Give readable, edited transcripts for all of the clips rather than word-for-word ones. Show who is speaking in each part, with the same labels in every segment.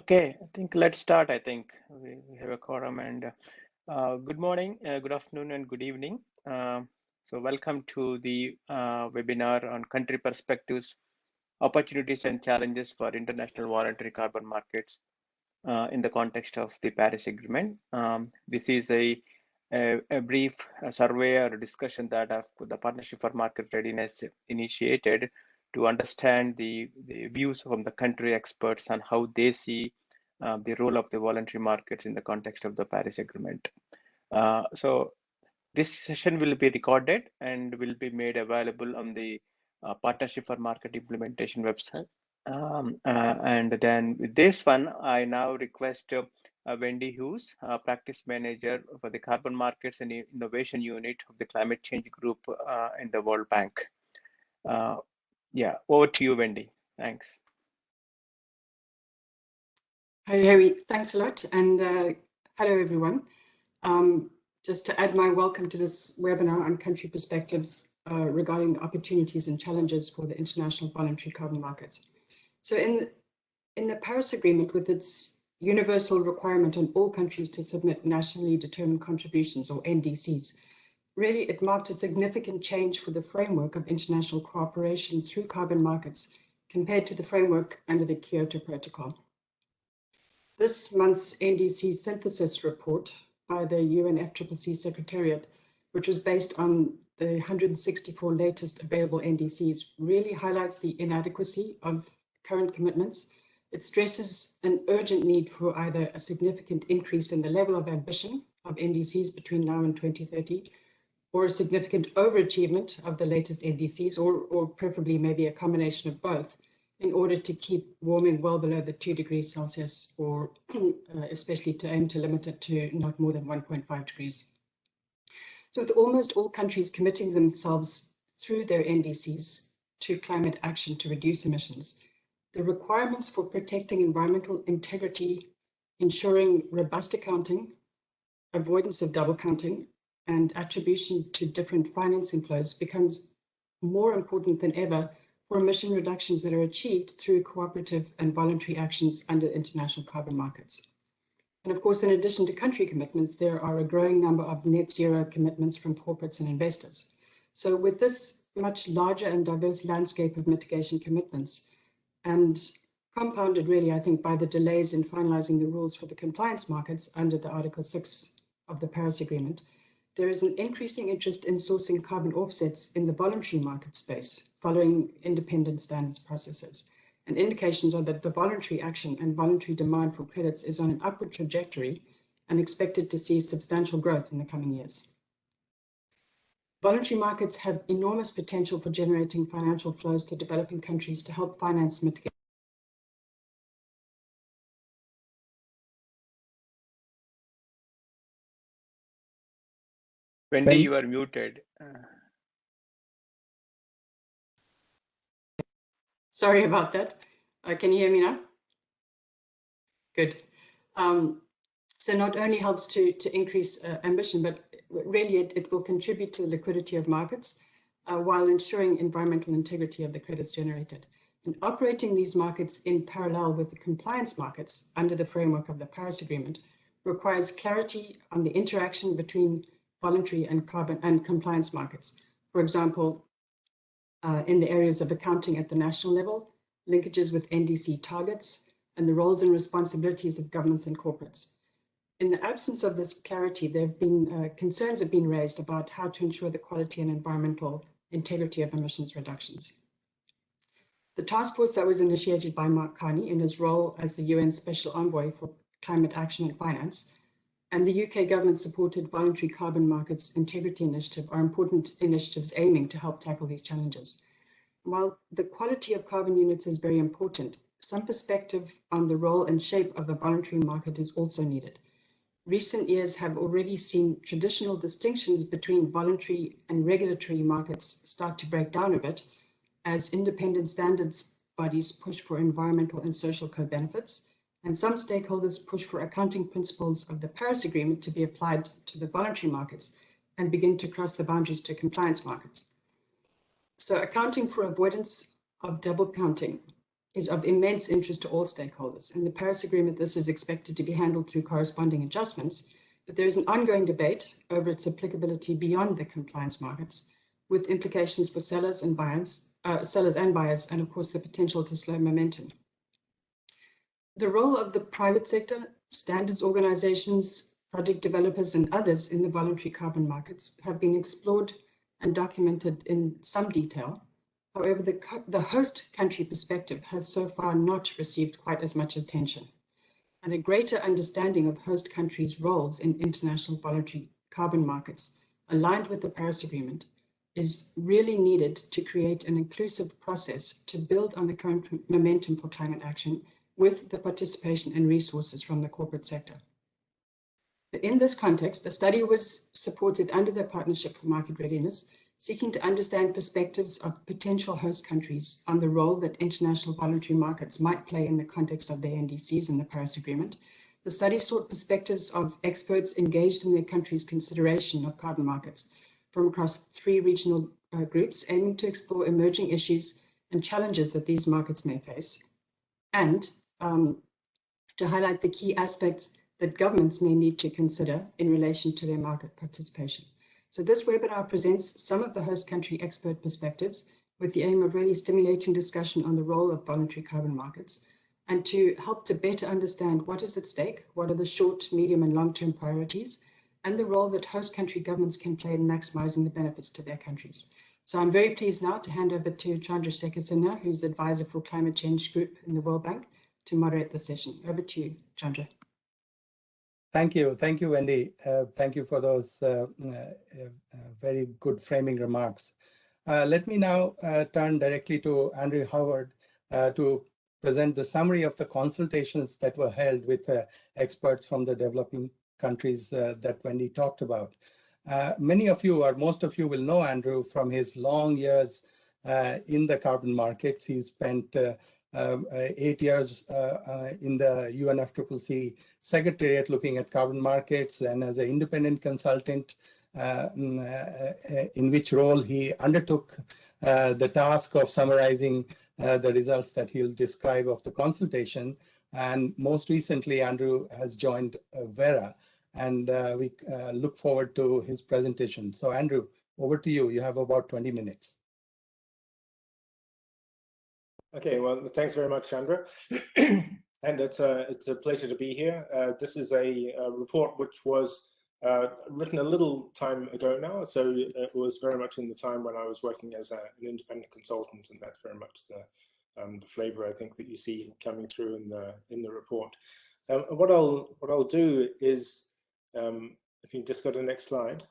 Speaker 1: Okay, I think let's start. I think we have a quorum and good morning, good afternoon, and good evening. So welcome to the webinar on country perspectives, opportunities and challenges for international voluntary carbon markets in the context of the Paris Agreement. This is a brief survey or discussion that the Partnership for Market Readiness initiated to understand the views from the country experts on how they see the role of the voluntary markets in the context of the Paris Agreement. So this session will be recorded and will be made available on the Partnership for Market Implementation website. And then with this one, I now request Wendy Hughes, Practice Manager for the Carbon Markets and Innovation Unit of the Climate Change Group in the World Bank. Yeah, over to you, Wendy. Thanks.
Speaker 2: Hi, Harry. Thanks a lot. And hello, everyone. Just to add my welcome to this webinar on country perspectives regarding opportunities and challenges for the international voluntary carbon markets. So in the Paris Agreement, with its universal requirement on all countries to submit nationally determined contributions, or NDCs, really it marked a significant change for the framework of international cooperation through carbon markets compared to the framework under the Kyoto Protocol. This month's NDC synthesis report by the UNFCCC Secretariat, which was based on the 164 latest available NDCs, really highlights the inadequacy of current commitments. It stresses an urgent need for either a significant increase in the level of ambition of NDCs between now and 2030, or a significant overachievement of the latest NDCs, or preferably maybe a combination of both, in order to keep warming well below the 2 degrees Celsius, or especially to aim to limit it to not more than 1.5 degrees. So with almost all countries committing themselves through their NDCs to climate action to reduce emissions, the requirements for protecting environmental integrity, ensuring robust accounting, avoidance of double counting, and attribution to different financing flows becomes more important than ever for emission reductions that are achieved through cooperative and voluntary actions under international carbon markets. And of course, in addition to country commitments, there are a growing number of net zero commitments from corporates and investors. So with this much larger and diverse landscape of mitigation commitments, and compounded really, I think, by the delays in finalizing the rules for the compliance markets under the Article 6 of the Paris Agreement, there is an increasing interest in sourcing carbon offsets in the voluntary market space following independent standards processes. And indications are that the voluntary action and voluntary demand for credits is on an upward trajectory and expected to see substantial growth in the coming years. Voluntary markets have enormous potential for generating financial flows to developing countries to help finance mitigation.
Speaker 1: Wendy, you are muted.
Speaker 2: Sorry about that. Can you hear me now? Good. So not only helps to increase ambition, but really it will contribute to the liquidity of markets while ensuring environmental integrity of the credits generated. And operating these markets in parallel with the compliance markets under the framework of the Paris Agreement requires clarity on the interaction between voluntary and carbon and compliance markets. For example, in the areas of accounting at the national level, linkages with NDC targets, and the roles and responsibilities of governments and corporates. In the absence of this clarity, there have been concerns have been raised about how to ensure the quality and environmental integrity of emissions reductions. The task force that was initiated by Mark Carney in his role as the UN Special Envoy for Climate Action and Finance, and the UK government-supported Voluntary Carbon Markets Integrity Initiative are important initiatives aiming to help tackle these challenges. While the quality of carbon units is very important, some perspective on the role and shape of the voluntary market is also needed. Recent years have already seen traditional distinctions between voluntary and regulatory markets start to break down a bit as independent standards bodies push for environmental and social co-benefits, and some stakeholders push for accounting principles of the Paris Agreement to be applied to the voluntary markets and begin to cross the boundaries to compliance markets. So accounting for avoidance of double counting is of immense interest to all stakeholders. In the Paris Agreement, this is expected to be handled through corresponding adjustments, but there is an ongoing debate over its applicability beyond the compliance markets, with implications for sellers and buyers, and of course the potential to slow momentum. The role of the private sector, standards organizations, project developers, and others in the voluntary carbon markets have been explored and documented in some detail. However, the host country perspective has so far not received quite as much attention. And a greater understanding of host countries' roles in international voluntary carbon markets, aligned with the Paris Agreement, is really needed to create an inclusive process to build on the current momentum for climate action with the participation and resources from the corporate sector. In this context, a study was supported under the Partnership for Market Readiness, seeking to understand perspectives of potential host countries on the role that international voluntary markets might play in the context of their NDCs in the Paris Agreement. The study sought perspectives of experts engaged in their country's consideration of carbon markets from across 3 regional groups, aiming to explore emerging issues and challenges that these markets may face, and to highlight the key aspects that governments may need to consider in relation to their market participation. So this webinar presents some of the host country expert perspectives with the aim of really stimulating discussion on the role of voluntary carbon markets and to help to better understand what is at stake, what are the short, medium, and long-term priorities, and the role that host country governments can play in maximizing the benefits to their countries. So I'm very pleased now to hand over to Chandra Sekasena, who's advisor for Climate Change Group in the World Bank, to moderate the session. Over to you, Chandra.
Speaker 3: Thank you, Wendy. Thank you for those very good framing remarks. Let me now turn directly to Andrew Howard to present the summary of the consultations that were held with experts from the developing countries that Wendy talked about. Many of you, or most of you, will know Andrew from his long years in the carbon markets. He spent 8 years in the UNFCCC Secretariat looking at carbon markets, and as an independent consultant, in which role he undertook the task of summarizing the results that he'll describe of the consultation. And most recently, Andrew has joined Vera, and we look forward to his presentation. So Andrew, over to you. You have about 20 minutes.
Speaker 4: Okay, well, thanks very much, Chandra. And it's a pleasure to be here. This is a report which was written a little time ago now, so it was very much in the time when I was working as an independent consultant, and that's very much the flavor I think that you see coming through in the report. What I'll do is, if you just go to the next slide.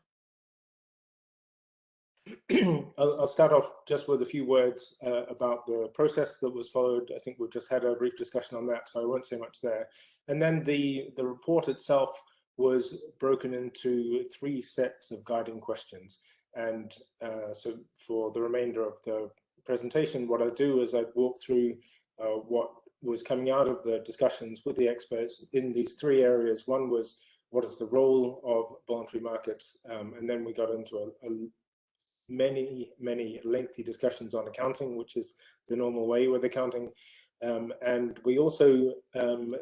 Speaker 4: I'll start off just with a few words about the process that was followed. I think we've just had a brief discussion on that, so I won't say much there. And then the report itself was broken into 3 sets of guiding questions. And so for the remainder of the presentation, what I do is I walk through what was coming out of the discussions with the experts in these 3 areas. One was, what is the role of voluntary markets? And then we got into many lengthy discussions on accounting, which is the normal way with accounting. And we also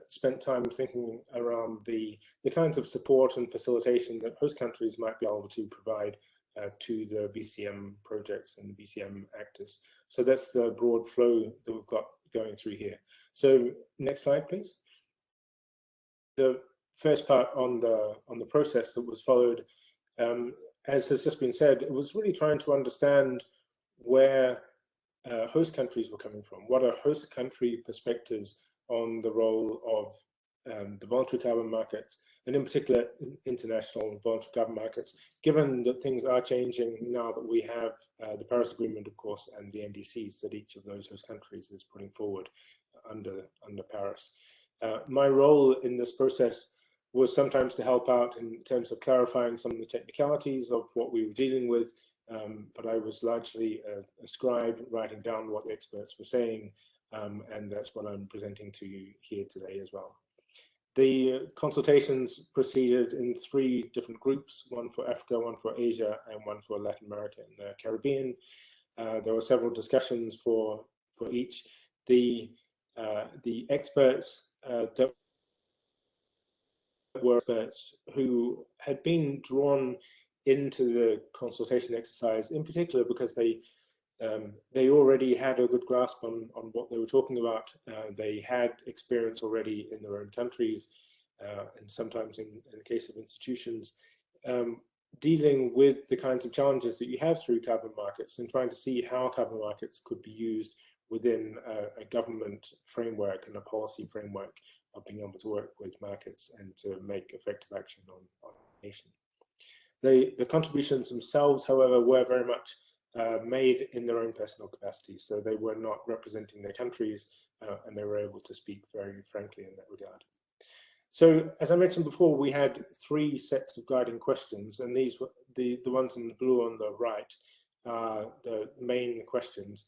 Speaker 4: spent time thinking around the kinds of support and facilitation that host countries might be able to provide to the BCM projects and the BCM actors. So that's the broad flow that we've got going through here. So next slide, please. The first part on the process that was followed, as has just been said, it was really trying to understand where host countries were coming from. What are host country perspectives on the role of the voluntary carbon markets, and in particular international voluntary carbon markets, given that things are changing now that we have the Paris Agreement, of course, and the NDCs that each of those host countries is putting forward under Paris. My role in this process was sometimes to help out in terms of clarifying some of the technicalities of what we were dealing with, but I was largely a scribe writing down what the experts were saying, and that's what I'm presenting to you here today as well. The consultations proceeded in 3 different groups, one for Africa, one for Asia, and one for Latin America and the Caribbean. There were several discussions for each. The the experts that were experts who had been drawn into the consultation exercise, in particular because they already had a good grasp on what they were talking about. They had experience already in their own countries, and sometimes in the case of institutions, dealing with the kinds of challenges that you have through carbon markets and trying to see how carbon markets could be used within a government framework and a policy framework of being able to work with markets and to make effective action on the nation. The contributions themselves, however, were very much made in their own personal capacities. So they were not representing their countries, and they were able to speak very frankly in that regard. So as I mentioned before, we had 3 sets of guiding questions, and these were the ones in the blue on the right, the main questions.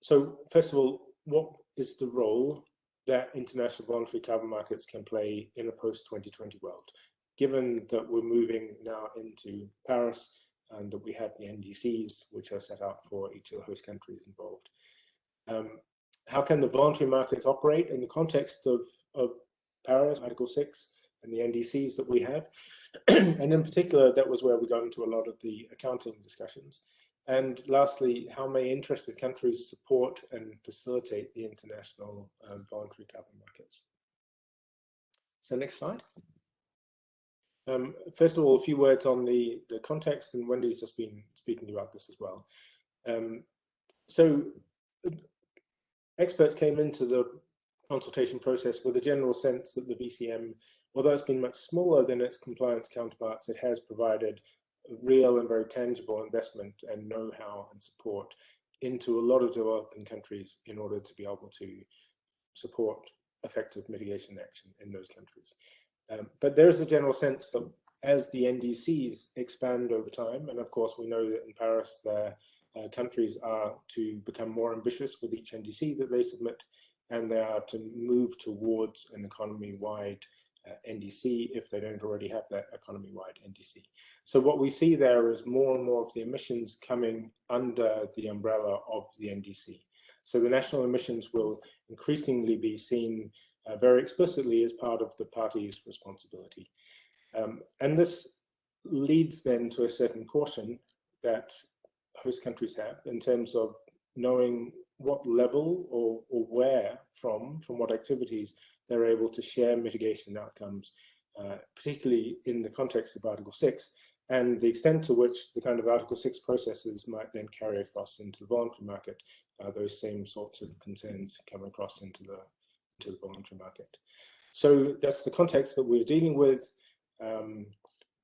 Speaker 4: So first of all, what is the role that international voluntary carbon markets can play in a post-2020 world, given that we're moving now into Paris and that we have the NDCs, which are set out for each of the host countries involved. How can the voluntary markets operate in the context of Paris, Article 6, and the NDCs that we have? And in particular, that was where we got into a lot of the accounting discussions. And lastly, how may interested countries support and facilitate the international voluntary carbon markets? So next slide. First of all, a few words on the context, and Wendy's just been speaking about this as well. So experts came into the consultation process with a general sense that the VCM, although it's been much smaller than its compliance counterparts, it has provided real and very tangible investment and know-how and support into a lot of developing countries in order to be able to support effective mitigation action in those countries. But there's a general sense that as the NDCs expand over time, and of course we know that in Paris the countries are to become more ambitious with each NDC that they submit, and they are to move towards an economy-wide NDC if they don't already have that economy-wide NDC. So what we see there is more and more of the emissions coming under the umbrella of the NDC. So the national emissions will increasingly be seen very explicitly as part of the party's responsibility. And this leads then to a certain caution that host countries have in terms of knowing what level or where from what activities they're able to share mitigation outcomes, particularly in the context of Article 6, and the extent to which the kind of Article 6 processes might then carry across into the voluntary market. Those same sorts of concerns come across into the voluntary market. So that's the context that we're dealing with.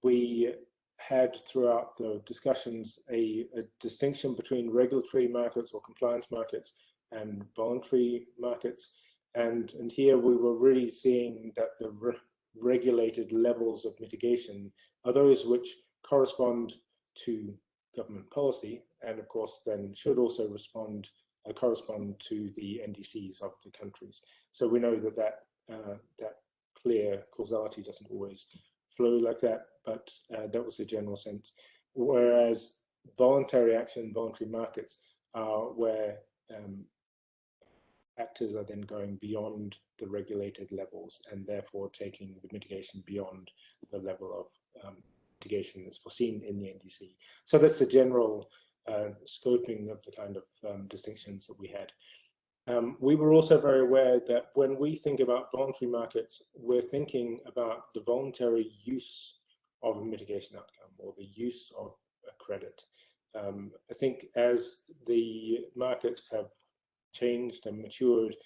Speaker 4: We had throughout the discussions a distinction between regulatory markets or compliance markets and voluntary markets. And here we were really seeing that the regulated levels of mitigation are those which correspond to government policy, and of course then should also correspond to the NDCs of the countries. So we know that that clear causality doesn't always flow like that, but that was the general sense. Whereas voluntary action, voluntary markets are where actors are then going beyond the regulated levels and therefore taking the mitigation beyond the level of mitigation that's foreseen in the NDC. So that's the general scoping of the kind of distinctions that we had. We were also very aware that when we think about voluntary markets, we're thinking about the voluntary use of a mitigation outcome or the use of a credit. I think as the markets have changed and matured,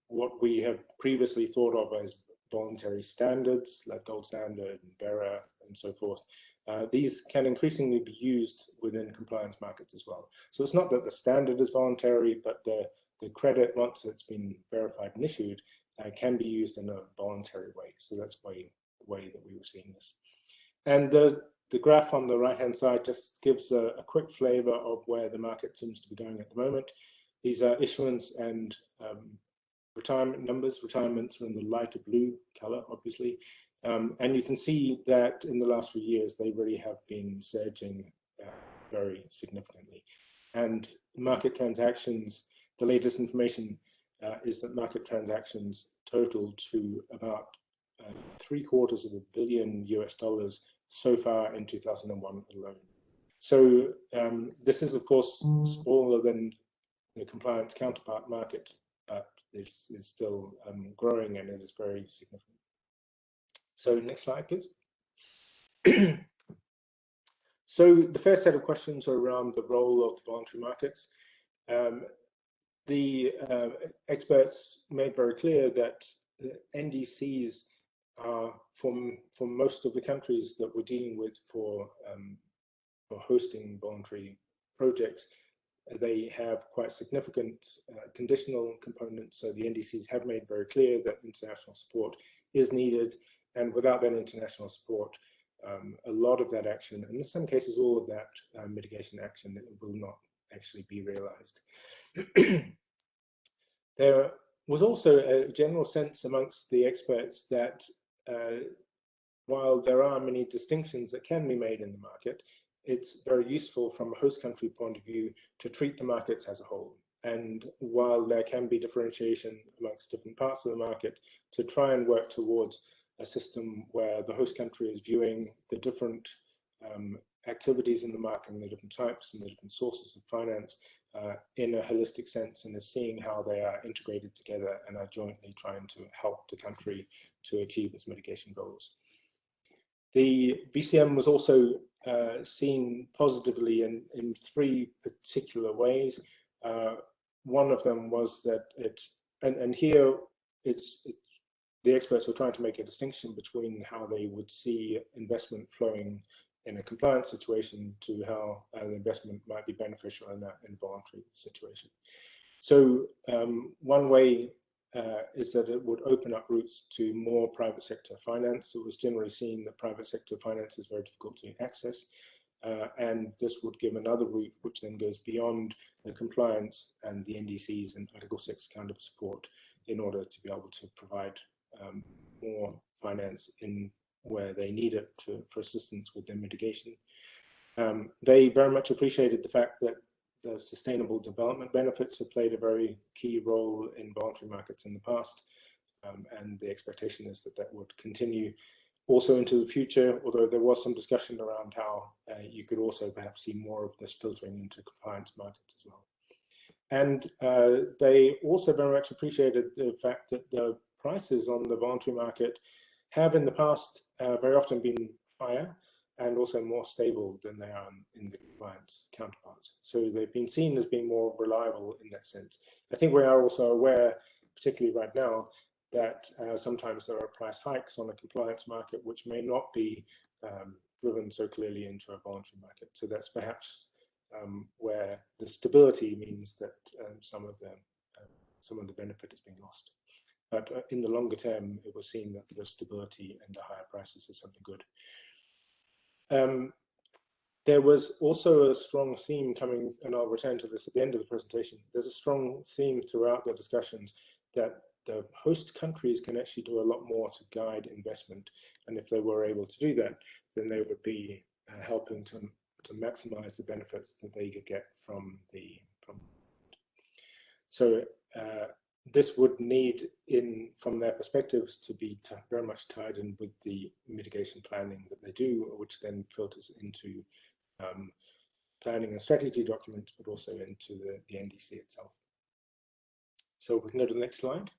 Speaker 4: what we have previously thought of as voluntary standards like gold standard and BERA and so forth, these can increasingly be used within compliance markets as well. So it's not that the standard is voluntary, but the credit, once it's been verified and issued, can be used in a voluntary way. So that's the way that we were seeing this. And the graph on the right-hand side just gives a quick flavor of where the market seems to be going at the moment. These are issuance and retirement numbers. Retirements are in the lighter blue color, obviously. And you can see that in the last few years, they really have been surging very significantly. And market transactions, the latest information is that market transactions total to about $750 billion so far in 2001 alone. So this is, of course, smaller than the compliance counterpart market, but this is still growing, and it is very significant. So next slide, please. So the first set of questions are around the role of the voluntary markets. The experts made very clear that NDCs are, for most of the countries that we're dealing with for hosting voluntary projects, they have quite significant conditional components. So the NDCs have made very clear that international support is needed, and without that international support, a lot of that action, and in some cases all of that mitigation action, will not actually be realized. There was also a general sense amongst the experts that while there are many distinctions that can be made in the market, it's very useful from a host country point of view to treat the markets as a whole. And while there can be differentiation amongst different parts of the market, to try and work towards a system where the host country is viewing the different activities in the market and the different types and the different sources of finance in a holistic sense, and is seeing how they are integrated together and are jointly trying to help the country to achieve its mitigation goals. The BCM was also seen positively in three particular ways. One of them was that the experts were trying to make a distinction between how they would see investment flowing in a compliance situation to how an investment might be beneficial in a voluntary situation. So one way is that it would open up routes to more private sector finance. It was generally seen that private sector finance is very difficult to access, and this would give another route which then goes beyond the compliance and the NDCs and Article 6 kind of support in order to be able to provide more finance in where they need it for assistance with their mitigation. They very much appreciated the fact that the sustainable development benefits have played a very key role in voluntary markets in the past, and the expectation is that that would continue also into the future, although there was some discussion around how you could also perhaps see more of this filtering into compliance markets as well. And they also very much appreciated the fact that the prices on the voluntary market have in the past very often been higher and also more stable than they are in the compliance counterparts. So they've been seen as being more reliable in that sense. I think we are also aware, particularly right now, that sometimes there are price hikes on a compliance market which may not be driven so clearly into a voluntary market. So that's perhaps where the stability means that some of the benefit is being lost. But in the longer term, it was seen that the stability and the higher prices is something good. There was also a strong theme coming, and I'll return to this at the end of the presentation. There's a strong theme throughout the discussions that the host countries can actually do a lot more to guide investment. And if they were able to do that, then they would be helping to maximize the benefits that they could get from So this would need, from their perspectives, to be very much tied in with the mitigation planning that they do, which then filters into planning and strategy documents, but also into the NDC itself. So we can go to the next slide.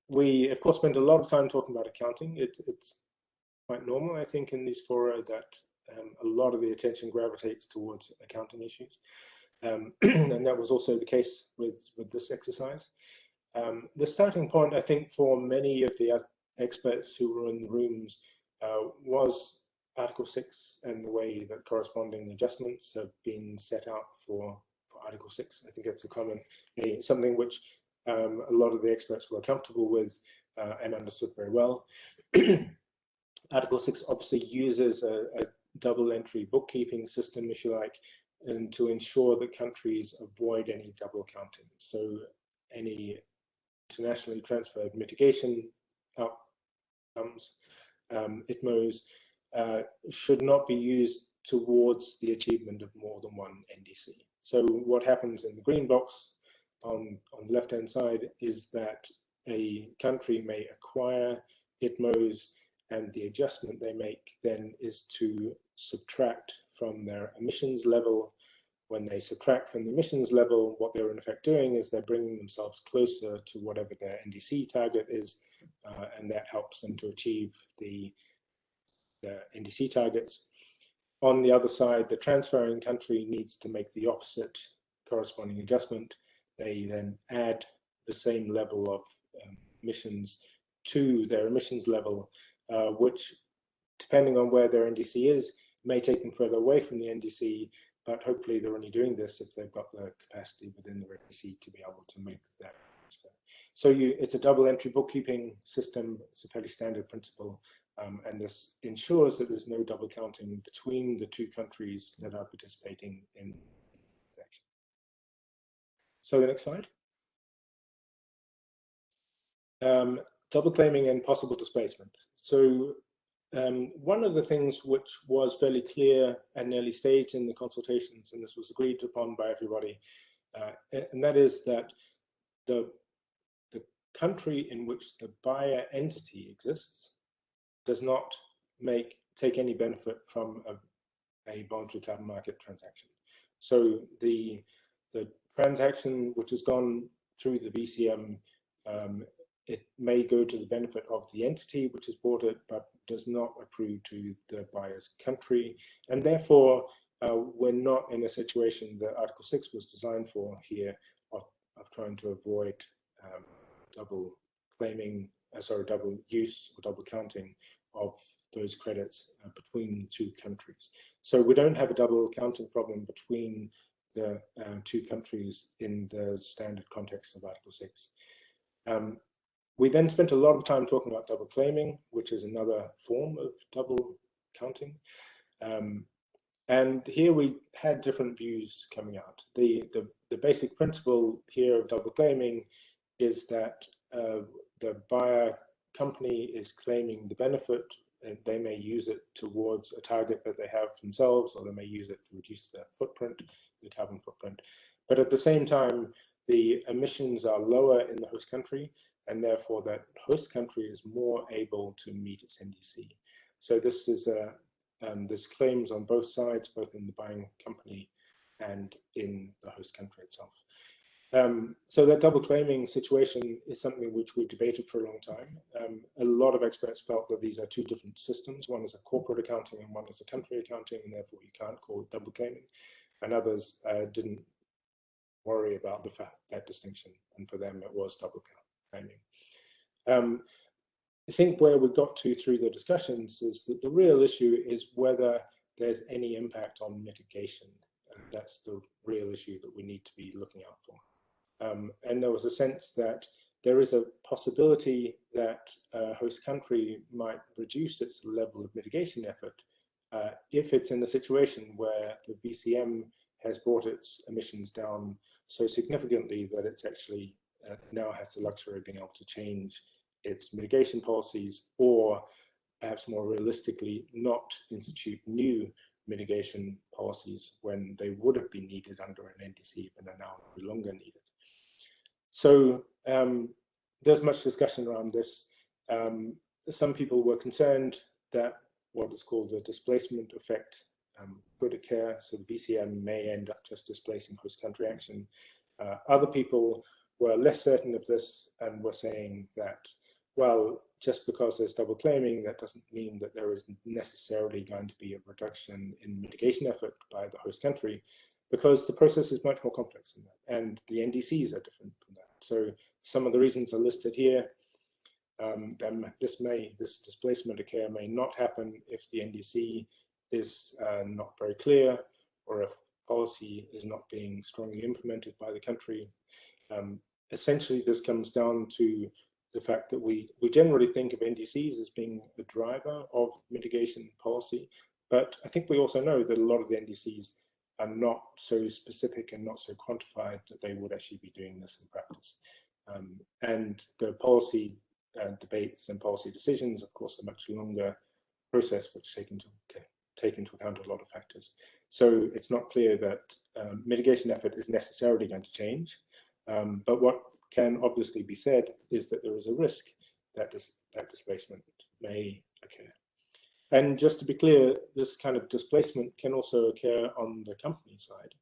Speaker 4: We, of course, spend a lot of time talking about accounting. It's quite normal, I think, in these fora that a lot of the attention gravitates towards accounting issues. And that was also the case with this exercise. The starting point, I think, for many of the experts who were in the rooms was Article 6 and the way that corresponding adjustments have been set out for Article 6. I think that's a common, something which a lot of the experts were comfortable with and understood very well. Article 6 obviously uses a double entry bookkeeping system, if you like, and to ensure that countries avoid any double counting. So any internationally transferred mitigation outcomes, ITMOs, should not be used towards the achievement of more than one NDC. So what happens in the green box on the left-hand side is that a country may acquire ITMOs, and the adjustment they make then is to subtract from their emissions level. When they subtract from the emissions level, what they're in effect doing is they're bringing themselves closer to whatever their NDC target is, and that helps them to achieve the NDC targets. On the other side, the transferring country needs to make the opposite corresponding adjustment. They then add the same level of emissions to their emissions level, which, depending on where their NDC is, may take them further away from the NDC, but hopefully they're only doing this if they've got the capacity within their NDC to be able to make that transfer. So it's a double entry bookkeeping system. It's a fairly standard principle, and this ensures that there's no double counting between the two countries that are participating in the transaction. So the next slide. Double claiming and possible displacement. So one of the things which was fairly clear at an early stage in the consultations, and this was agreed upon by everybody, and that is that the country in which the buyer entity exists does not take any benefit from a voluntary carbon market transaction. So the transaction which has gone through the VCM, it may go to the benefit of the entity which has bought it, but does not accrue to the buyer's country. And therefore, we're not in a situation that Article 6 was designed for here of trying to avoid double claiming, double use or double counting of those credits between two countries. So we don't have a double counting problem between the two countries in the standard context of Article 6. We then spent a lot of time talking about double claiming, which is another form of double counting. And here we had different views coming out. The basic principle here of double claiming is that the buyer company is claiming the benefit, and they may use it towards a target that they have themselves, or they may use it to reduce their footprint, the carbon footprint. But at the same time, the emissions are lower in the host country, and therefore that host country is more able to meet its NDC. So this is there's claims on both sides, both in the buying company and in the host country itself. So that double claiming situation is something which we debated for a long time. A lot of experts felt that these are two different systems. One is a corporate accounting and one is a country accounting, and therefore you can't call it double claiming. And others didn't worry about that distinction, and for them it was double claiming. I think where we got to through the discussions is that the real issue is whether there's any impact on mitigation. And that's the real issue that we need to be looking out for. And there was a sense that there is a possibility that a host country might reduce its level of mitigation effort if it's in a situation where the VCM has brought its emissions down so significantly that it's actually now has the luxury of being able to change its mitigation policies, or perhaps more realistically, not institute new mitigation policies when they would have been needed under an NDC, but are now no longer needed. So there's much discussion around this. Some people were concerned that what is called the displacement effect could occur, so the VCM may end up just displacing host country action. Other people were less certain of this and were saying that, well, just because there's double claiming, that doesn't mean that there is necessarily going to be a reduction in mitigation effort by the host country, because the process is much more complex than that, and the NDCs are different from that. So some of the reasons are listed here. This displacement occur may not happen if the NDC is not very clear, or if policy is not being strongly implemented by the country. Essentially, this comes down to the fact that we generally think of NDCs as being the driver of mitigation policy, but I think we also know that a lot of the NDCs are not so specific and not so quantified that they would actually be doing this in practice. And the policy debates and policy decisions, of course, are a much longer process, which take into account a lot of factors. So it's not clear that mitigation effort is necessarily going to change. But what can obviously be said is that there is a risk that that displacement may occur. And just to be clear, this kind of displacement can also occur on the company side.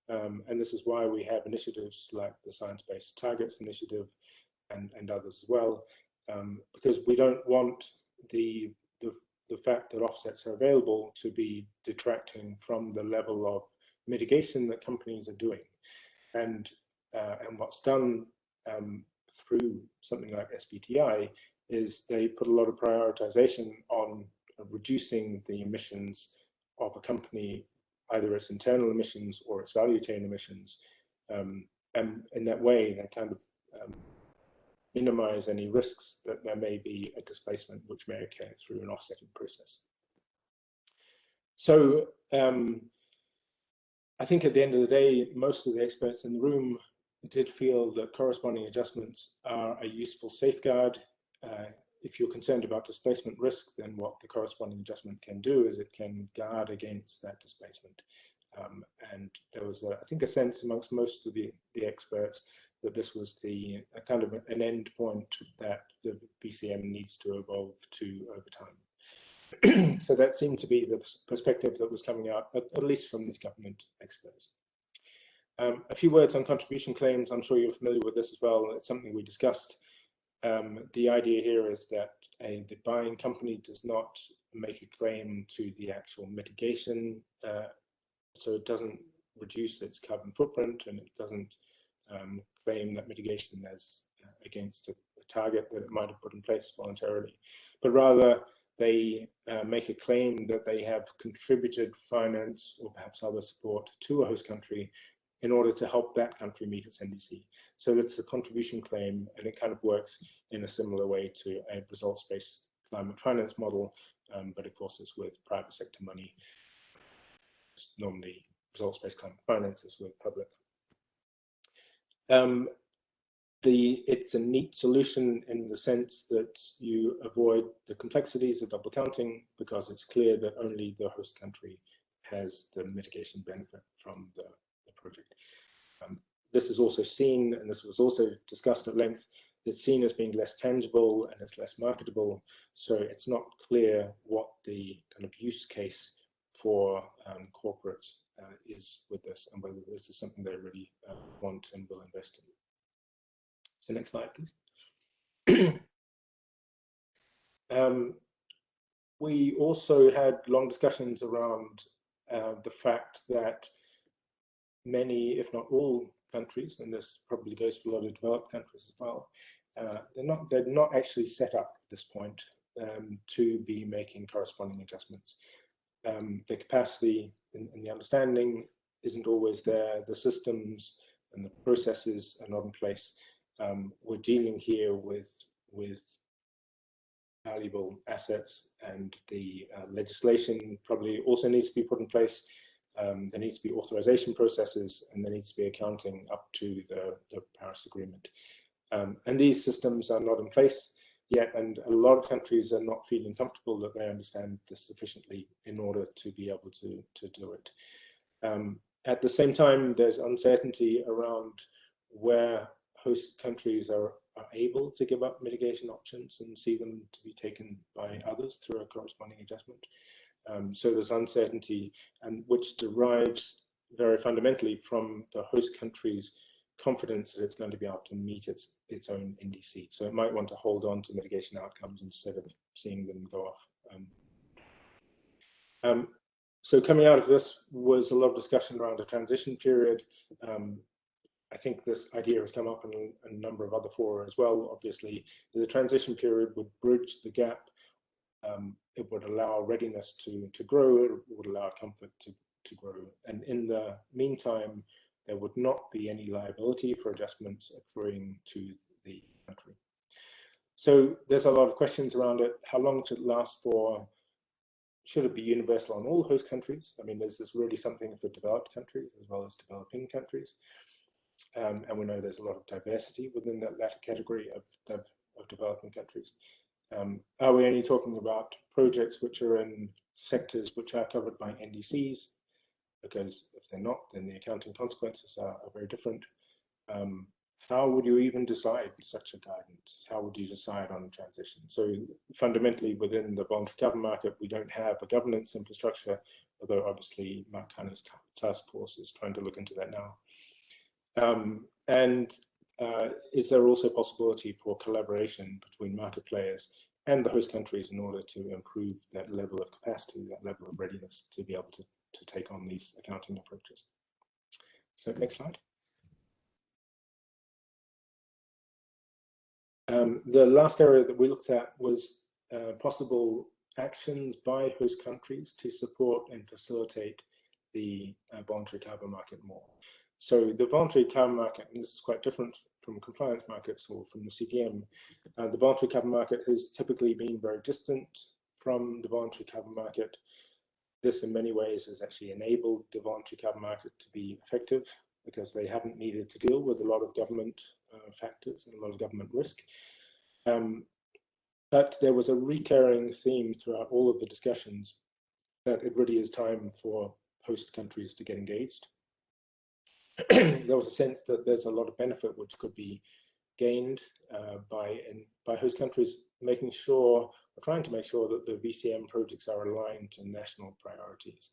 Speaker 4: And this is why we have initiatives like the Science-Based Targets Initiative and others as well, because we don't want the fact that offsets are available to be detracting from the level of mitigation that companies are doing. And what's done through something like SBTI is they put a lot of prioritization on reducing the emissions of a company, either its internal emissions or its value chain emissions. And in that way, they kind of minimize any risks that there may be a displacement which may occur through an offsetting process. So I think at the end of the day, most of the experts in the room did feel that corresponding adjustments are a useful safeguard. If you're concerned about displacement risk, then what the corresponding adjustment can do is it can guard against that displacement. And there was, I think, a sense amongst most of the experts that this was the kind of an end point that the BCM needs to evolve to over time. So that seemed to be the perspective that was coming out, at least from these government experts. A few words on contribution claims. I'm sure you're familiar with this as well. It's something we discussed. The idea here is that the buying company does not make a claim to the actual mitigation, so it doesn't reduce its carbon footprint, and it doesn't claim that mitigation as against a target that it might have put in place voluntarily, but rather they make a claim that they have contributed finance or perhaps other support to a host country in order to help that country meet its NDC. So it's a contribution claim, and it kind of works in a similar way to a results-based climate finance model, but of course it's with private sector money. Normally results-based climate finance is with public. It's a neat solution in the sense that you avoid the complexities of double counting, because it's clear that only the host country has the mitigation benefit from the project. This is also seen, and this was also discussed at length, it's seen as being less tangible and it's less marketable. So it's not clear what the kind of use case for corporates is with this, and whether this is something they really want and will invest in. So next slide, please. We also had long discussions around the fact that many, if not all countries, and this probably goes for a lot of developed countries as well, they're not actually set up at this point to be making corresponding adjustments. The capacity and the understanding isn't always there. The systems and the processes are not in place. We're dealing here with valuable assets, and the legislation probably also needs to be put in place. There needs to be authorization processes, and there needs to be accounting up to the Paris Agreement. And these systems are not in place yet, and a lot of countries are not feeling comfortable that they understand this sufficiently in order to be able to do it. At the same time, there's uncertainty around where host countries are able to give up mitigation options and see them to be taken by others through a corresponding adjustment. So there's uncertainty, and which derives very fundamentally from the host country's confidence that it's going to be able to meet its own NDC. So it might want to hold on to mitigation outcomes instead of seeing them go off. So coming out of this was a lot of discussion around a transition period. I think this idea has come up in a number of other fora as well. Obviously, the transition period would bridge the gap. It would allow readiness to grow. It would allow comfort to grow. And in the meantime, there would not be any liability for adjustments accruing to the country. So there's a lot of questions around it. How long should it last for? Should it be universal on all host countries? I mean, is this really something for developed countries as well as developing countries? And we know there's a lot of diversity within that latter category of developing countries. Are we only talking about projects which are in sectors which are covered by NDCs? because if they're not, then the accounting consequences are very different. How would you even decide such a guidance? How would you decide on transition? So fundamentally, within the voluntary carbon market, we don't have a governance infrastructure, although obviously Mark Hanna's task force is trying to look into that now. Is there also a possibility for collaboration between market players and the host countries in order to improve that level of capacity, that level of readiness to be able to take on these accounting approaches? So next slide. The last area that we looked at was possible actions by host countries to support and facilitate the voluntary carbon market more. So the voluntary carbon market, and this is quite different from compliance markets or from the CTM, the voluntary carbon market has typically been very distant from the voluntary carbon market. This in many ways has actually enabled the voluntary carbon market to be effective because they haven't needed to deal with a lot of government factors and a lot of government risk. But there was a recurring theme throughout all of the discussions that it really is time for host countries to get engaged. There was a sense that there's a lot of benefit which could be gained by host countries making sure, or trying to make sure, that the VCM projects are aligned to national priorities.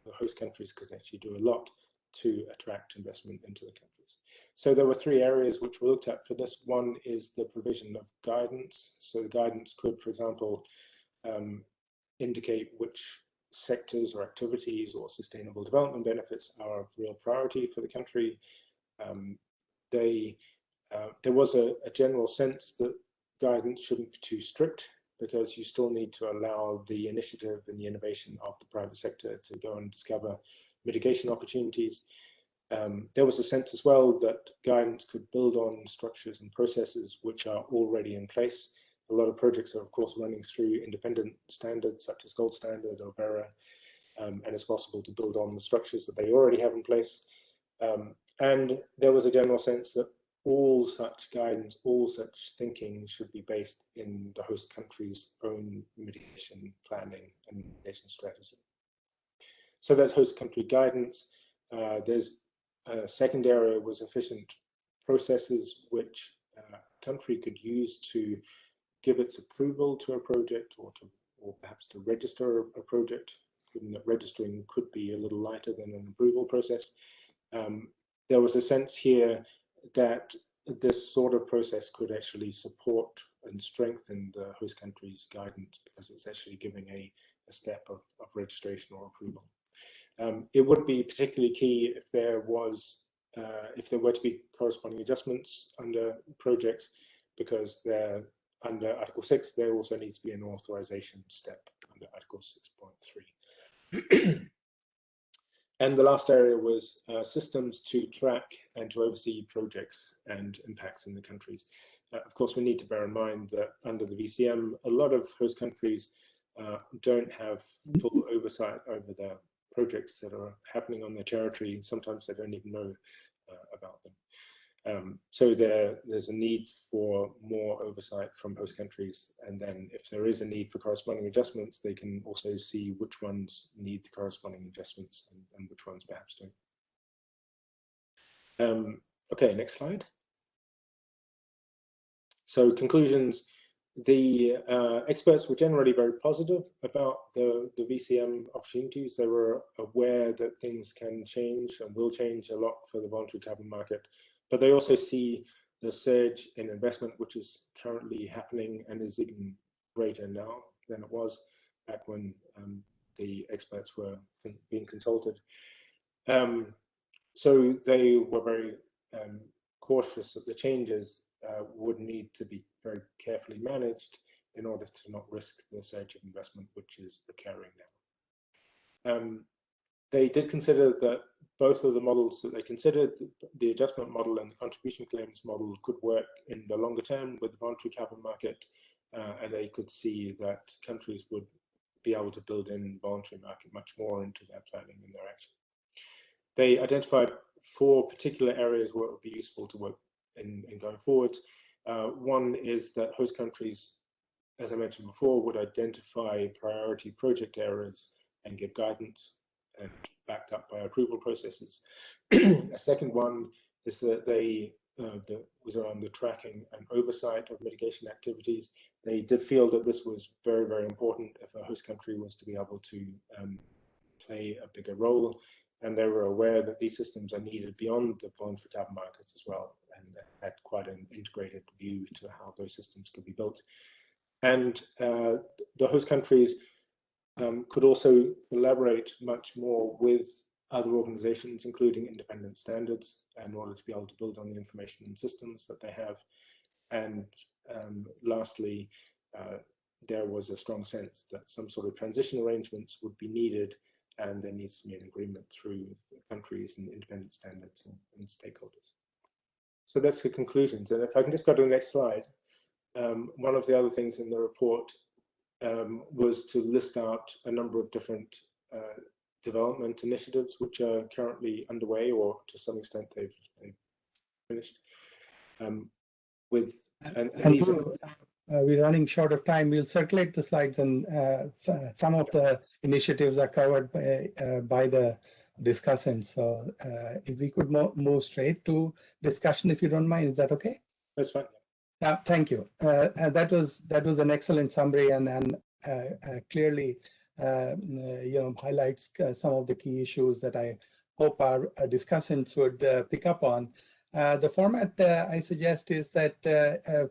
Speaker 4: The host countries could actually do a lot to attract investment into the countries. So there were three areas which we looked at for this. One is the provision of guidance. So the guidance could, for example, indicate which sectors or activities or sustainable development benefits are of real priority for the country. There was a general sense that guidance shouldn't be too strict, because you still need to allow the initiative and the innovation of the private sector to go and discover mitigation opportunities. There was a sense as well that guidance could build on structures and processes which are already in place. A lot of projects are, of course, running through independent standards such as Gold Standard or Vera, and it's possible to build on the structures that they already have in place. And there was a general sense that all such guidance, all such thinking should be based in the host country's own mitigation planning and mitigation strategy. So that's host country guidance. There's a second area was efficient processes which a country could use to give its approval to a project, or perhaps to register a project, given that registering could be a little lighter than an approval process. There was a sense here that this sort of process could actually support and strengthen the host country's guidance, because it's actually giving a step of registration or approval. It would be particularly key if there were to be corresponding adjustments under projects, because under Article 6, there also needs to be an authorization step under Article 6.3. And the last area was systems to track and to oversee projects and impacts in the countries. Of course, we need to bear in mind that under the VCM, a lot of host countries don't have full oversight over the projects that are happening on their territory. Sometimes they don't even know about them. So there's a need for more oversight from host countries, and then if there is a need for corresponding adjustments, they can also see which ones need the corresponding adjustments and which ones perhaps don't. Okay, next slide. So conclusions. The experts were generally very positive about the VCM opportunities. They were aware that things can change and will change a lot for the voluntary carbon market, but they also see the surge in investment which is currently happening and is even greater now than it was back when the experts were being consulted. So they were very cautious that the changes would need to be very carefully managed in order to not risk the surge of investment which is occurring now. They did consider that both of the models that they considered, the adjustment model and the contribution claims model, could work in the longer term with the voluntary carbon market, and they could see that countries would be able to build in voluntary market much more into their planning and their action. They identified 4 particular areas where it would be useful to work in going forward. One is that host countries, as I mentioned before, would identify priority project areas and give guidance. and backed up by approval processes. A second one is that that was around the tracking and oversight of mitigation activities. They did feel that this was very, very important if a host country was to be able to play a bigger role, and they were aware that these systems are needed beyond the voluntary carbon markets as well, and had quite an integrated view to how those systems could be built. And the host countries could also collaborate much more with other organizations, including independent standards, in order to be able to build on the information and systems that they have. And lastly, there was a strong sense that some sort of transition arrangements would be needed, and there needs to be an agreement through countries and independent standards and stakeholders. So that's the conclusions. And if I can just go to the next slide, one of the other things in the report was to list out a number of different development initiatives which are currently underway, or to some extent they've finished.
Speaker 3: We're running short of time. We'll circulate the slides, and some of the initiatives are covered by the discussants. So if we could move straight to discussion, if you don't mind, is that okay?
Speaker 4: That's fine.
Speaker 3: Thank you. And that was an excellent summary, and clearly highlights some of the key issues that I hope our discussants would pick up on. The format I suggest is that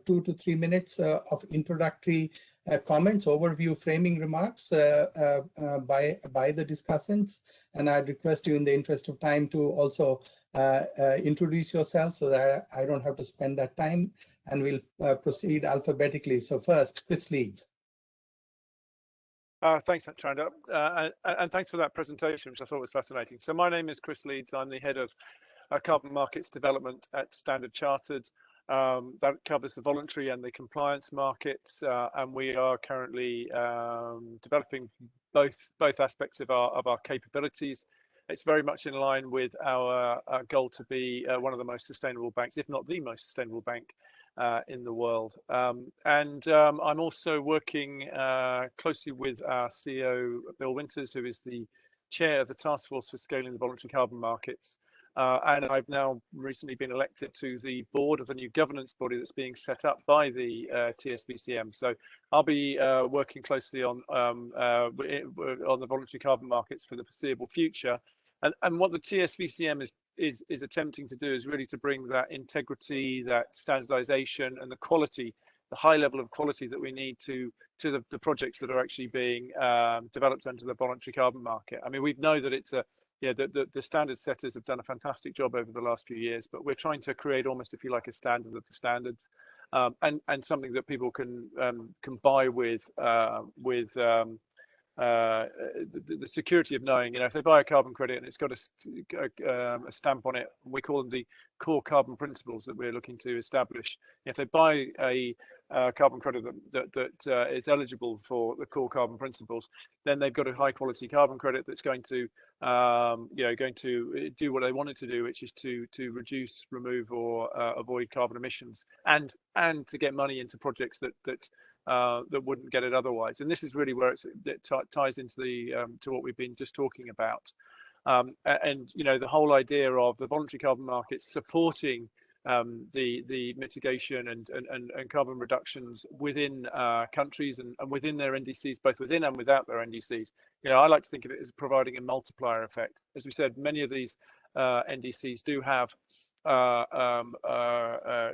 Speaker 3: 2 to 3 minutes of introductory comments, overview, framing remarks by the discussants, and I'd request you, in the interest of time, to also introduce yourself so that I don't have to spend that time, and we'll proceed alphabetically. So first, Chris Leeds.
Speaker 5: Thanks, Chandra, and thanks for that presentation, which I thought was fascinating. So my name is Chris Leeds. I'm the head of carbon markets development at Standard Chartered. That covers the voluntary and the compliance markets, and we are currently developing both aspects of our capabilities. It's very much in line with our goal to be one of the most sustainable banks, if not the most sustainable bank in the world. I'm also working closely with our CEO, Bill Winters, who is the chair of the Task Force for Scaling the Voluntary Carbon Markets. And I've now recently been elected to the board of the new governance body that's being set up by the TSVCM. So I'll be working closely on the voluntary carbon markets for the foreseeable future. And what the TSVCM is attempting to do is really to bring that integrity, that standardization, and the quality, the high level of quality that we need to the projects that are actually being developed under the voluntary carbon market. I mean, we know that it's the standard setters have done a fantastic job over the last few years, but we're trying to create almost, if you like, a standard of the standards, and something that people can buy with the security of knowing, if they buy a carbon credit and it's got a stamp on it, we call them the core carbon principles that we're looking to establish. If they buy a carbon credit that is eligible for the core carbon principles, then they've got a high quality carbon credit that's going to do what they want it to do, which is to reduce, remove, or avoid carbon emissions, and to get money into projects that wouldn't get it otherwise. And this is really where it ties into to what we've been just talking about. The whole idea of the voluntary carbon markets supporting the mitigation and carbon reductions within countries and within their NDCs, both within and without their NDCs. I like to think of it as providing a multiplier effect. As we said, many of these NDCs do have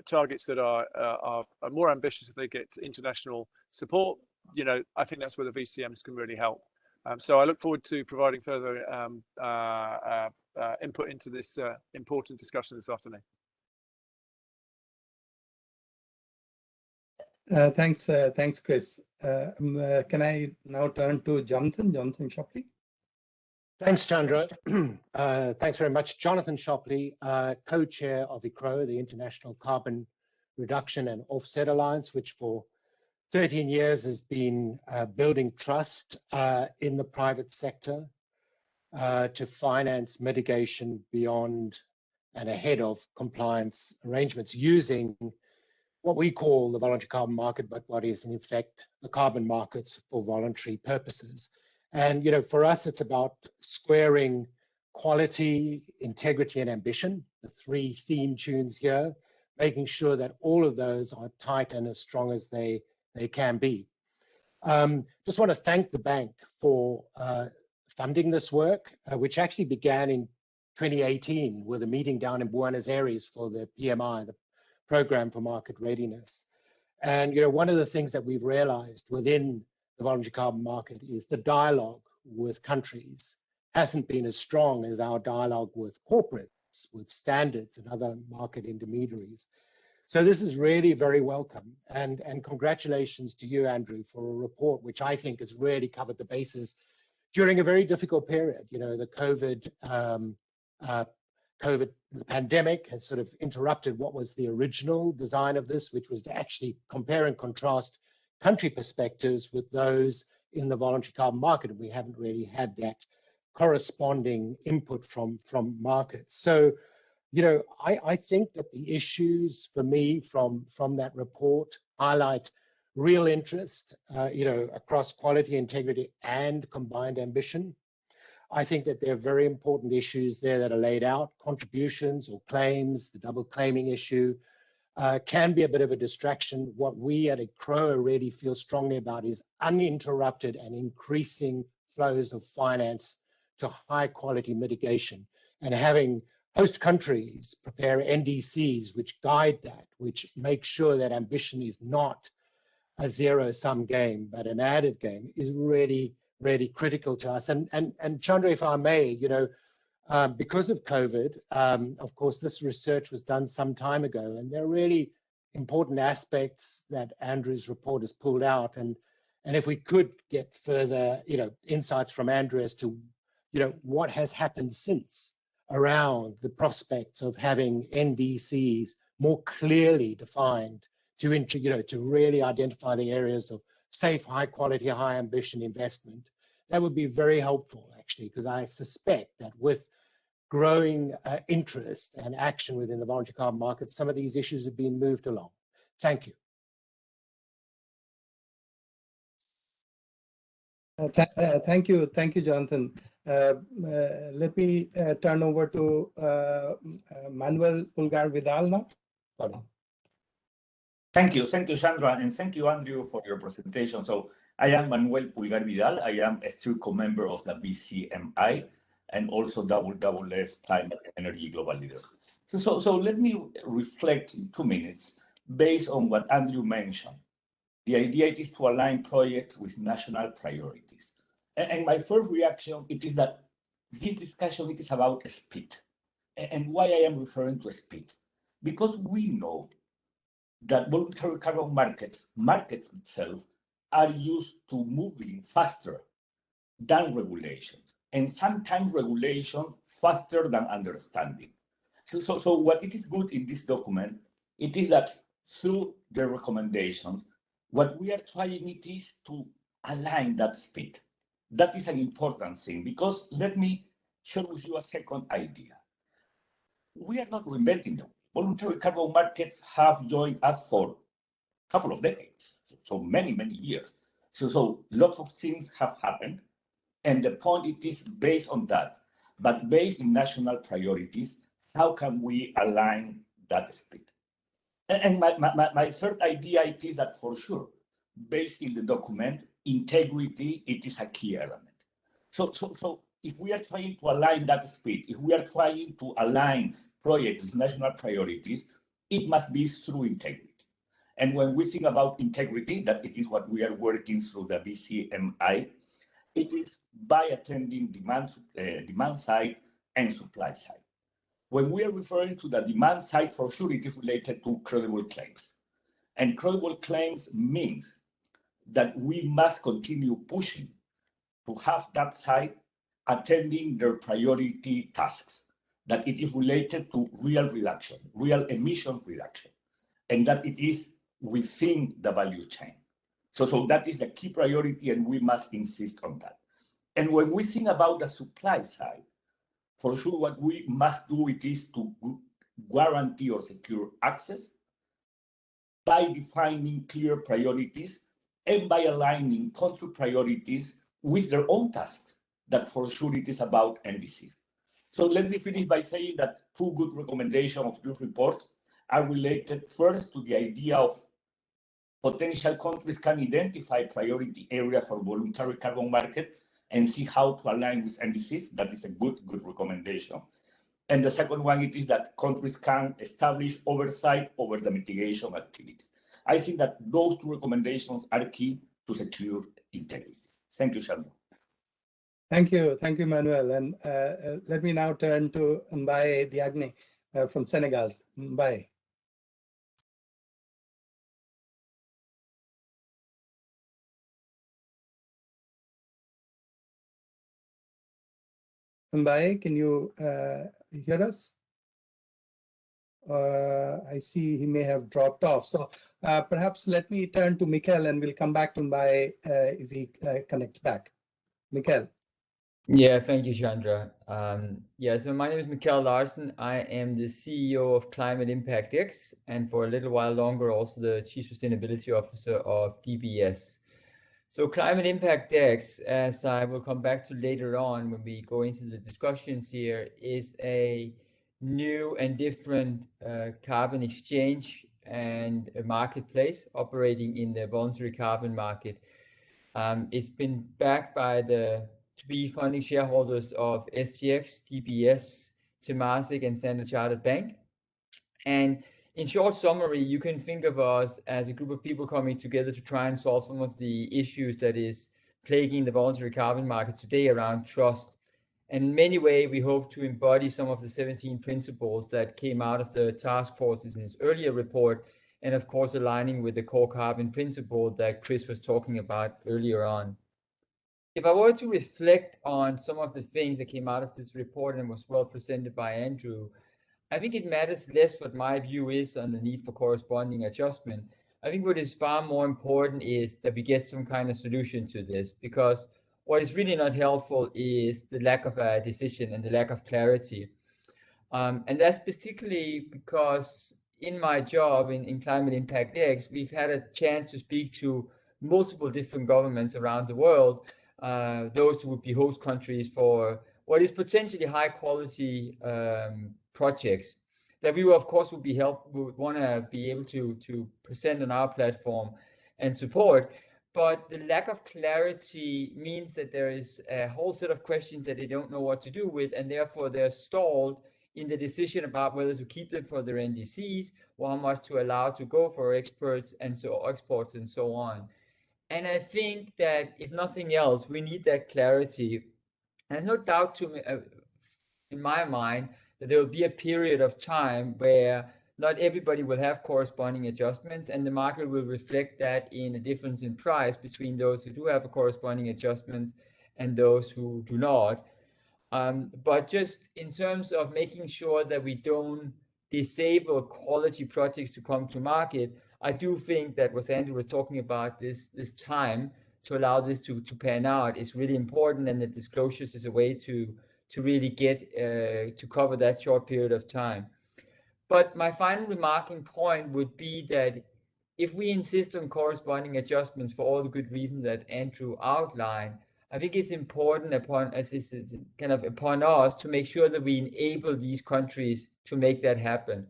Speaker 5: targets that are more ambitious if they get international support. I think that's where the VCMs can really help. So I look forward to providing further input into this important discussion this afternoon.
Speaker 3: Thanks, Chris. Can I now turn to Jonathan Shopley?
Speaker 6: Thanks, Chandra. Thanks very much. Jonathan Shopley, co-chair of ICRO, the International Carbon Reduction and Offset Alliance, which for 13 years has been building trust in the private sector to finance mitigation beyond and ahead of compliance arrangements using what we call the voluntary carbon market, but what is in effect the carbon markets for voluntary purposes. And for us, it's about squaring quality, integrity, and ambition, the three theme tunes here, making sure that all of those are tight and as strong as they can be. Just want to thank the bank for funding this work, which actually began in 2018 with a meeting down in Buenos Aires for the PMI, the Program for Market Readiness. And one of the things that we've realized within the voluntary carbon market is the dialogue with countries hasn't been as strong as our dialogue with corporates, with standards and other market intermediaries. So this is really very welcome, and congratulations to you, Andrew, for a report which I think has really covered the bases during a very difficult period. The the pandemic has sort of interrupted what was the original design of this, which was to actually compare and contrast country perspectives with those in the voluntary carbon market, and we haven't really had that corresponding input from markets. So I think that the issues for me from that report highlight real interest, across quality, integrity, and combined ambition. I think that there are very important issues there that are laid out. Contributions or claims, the double claiming issue, can be a bit of a distraction. What we at CROA really feel strongly about is uninterrupted and increasing flows of finance to high quality mitigation, and having host countries prepare NDCs which guide that, which make sure that ambition is not a zero-sum game, but an added game, is really, really critical to us. And Chandra, if I may, because of COVID, of course, this research was done some time ago, and there are really important aspects that Andrew's report has pulled out. And if we could get further, insights from Andrew as to, what has happened since around the prospects of having NDCs more clearly defined to really identify the areas of safe, high quality, high ambition investment. That would be very helpful, actually, because I suspect that with growing interest and action within the voluntary carbon market, some of these issues have been moved along. Thank you.
Speaker 3: Thank you, Jonathan. Let me turn over to Manuel Pulgar Vidal now. Sorry.
Speaker 7: Thank you, Sandra, and thank you, Andrew, for your presentation. So I am Manuel Pulgar Vidal. I am a STRICO member of the BCMI and also WWF Climate Energy Global Leader. So let me reflect in 2 minutes based on what Andrew mentioned. The idea is to align projects with national priorities. And my first reaction is that this discussion is about speed. And why I am referring to speed? Because we know that voluntary carbon markets itself, are used to moving faster than regulations, and sometimes regulation faster than understanding. So what it is good in this document, it is that through the recommendations, what we are trying it is to align that speed. That is an important thing, because let me share with you a second idea. We are not reinventing them. Voluntary carbon markets have joined us for a couple of decades, so many, many years. So lots of things have happened, and the point it is based on that, but based in national priorities, how can we align that speed? And my third idea it is that for sure, based in the document, integrity, it is a key element. So if we are trying to align that speed, if we are trying to align projects with national priorities, it must be through integrity. And when we think about integrity, that it is what we are working through the BCMI, it is by attending demand side and supply side. When we are referring to the demand side, for sure it is related to credible claims. And credible claims means that we must continue pushing to have that side attending their priority tasks, that it is related to real reduction, real emission reduction, and that it is within the value chain. So that is the key priority, and we must insist on that. And when we think about the supply side, for sure what we must do it is to guarantee or secure access by defining clear priorities and by aligning country priorities with their own tasks, that for sure it is about NDC. So let me finish by saying that two good recommendations of your report are related first to the idea of potential countries can identify priority areas for voluntary carbon market and see how to align with NDCs. That is a good recommendation. And the second one, it is that countries can establish oversight over the mitigation activities. I think that those two recommendations are key to secure integrity. Thank you, Shandra.
Speaker 3: Thank you, Manuel. And let me now turn to Mbaye Diagne from Senegal. Mbaye. Mbaye, can you hear us? I see he may have dropped off. So perhaps let me turn to Mikel and we'll come back to Mbaye if he connects back. Mikel.
Speaker 8: Yeah, thank you, Chandra. So my name is Mikel Larsen. I am the CEO of Climate Impact X, and for a little while longer, also the Chief Sustainability Officer of DBS. So Climate Impact X, as I will come back to later on when we go into the discussions here, is a new and different carbon exchange and a marketplace operating in the voluntary carbon market. It's been backed by the to-be funding shareholders of SGX, DBS, Temasek, and Standard Chartered Bank. And in short summary, you can think of us as a group of people coming together to try and solve some of the issues that is plaguing the voluntary carbon market today around trust. And in many ways, we hope to embody some of the 17 principles that came out of the task forces in its earlier report, and of course, aligning with the core carbon principle that Chris was talking about earlier on. If I were to reflect on some of the things that came out of this report and was well presented by Andrew, I think it matters less what my view is on the need for corresponding adjustment. I think what is far more important is that we get some kind of solution to this, because what is really not helpful is the lack of a decision and the lack of clarity. And that's particularly because in my job in Climate Impact X, we've had a chance to speak to multiple different governments around the world, those who would be host countries for what is potentially high quality projects that we will, of course, would want to be able to present on our platform and support. But the lack of clarity means that there is a whole set of questions that they don't know what to do with, and therefore they're stalled in the decision about whether to keep them for their NDCs or how much to allow to go for exports and so on. And I think that if nothing else, we need that clarity. And there's no doubt in my mind that there will be a period of time where not everybody will have corresponding adjustments, and the market will reflect that in a difference in price between those who do have a corresponding adjustments and those who do not. But just in terms of making sure that we don't disable quality projects to come to market, I do think that what Andrew was talking about, this time to allow this to pan out, is really important, and the disclosures is a way to really get to cover that short period of time. But my final remarking point would be that if we insist on corresponding adjustments for all the good reasons that Andrew outlined, I think it's important upon us to make sure that we enable these countries to make that happen.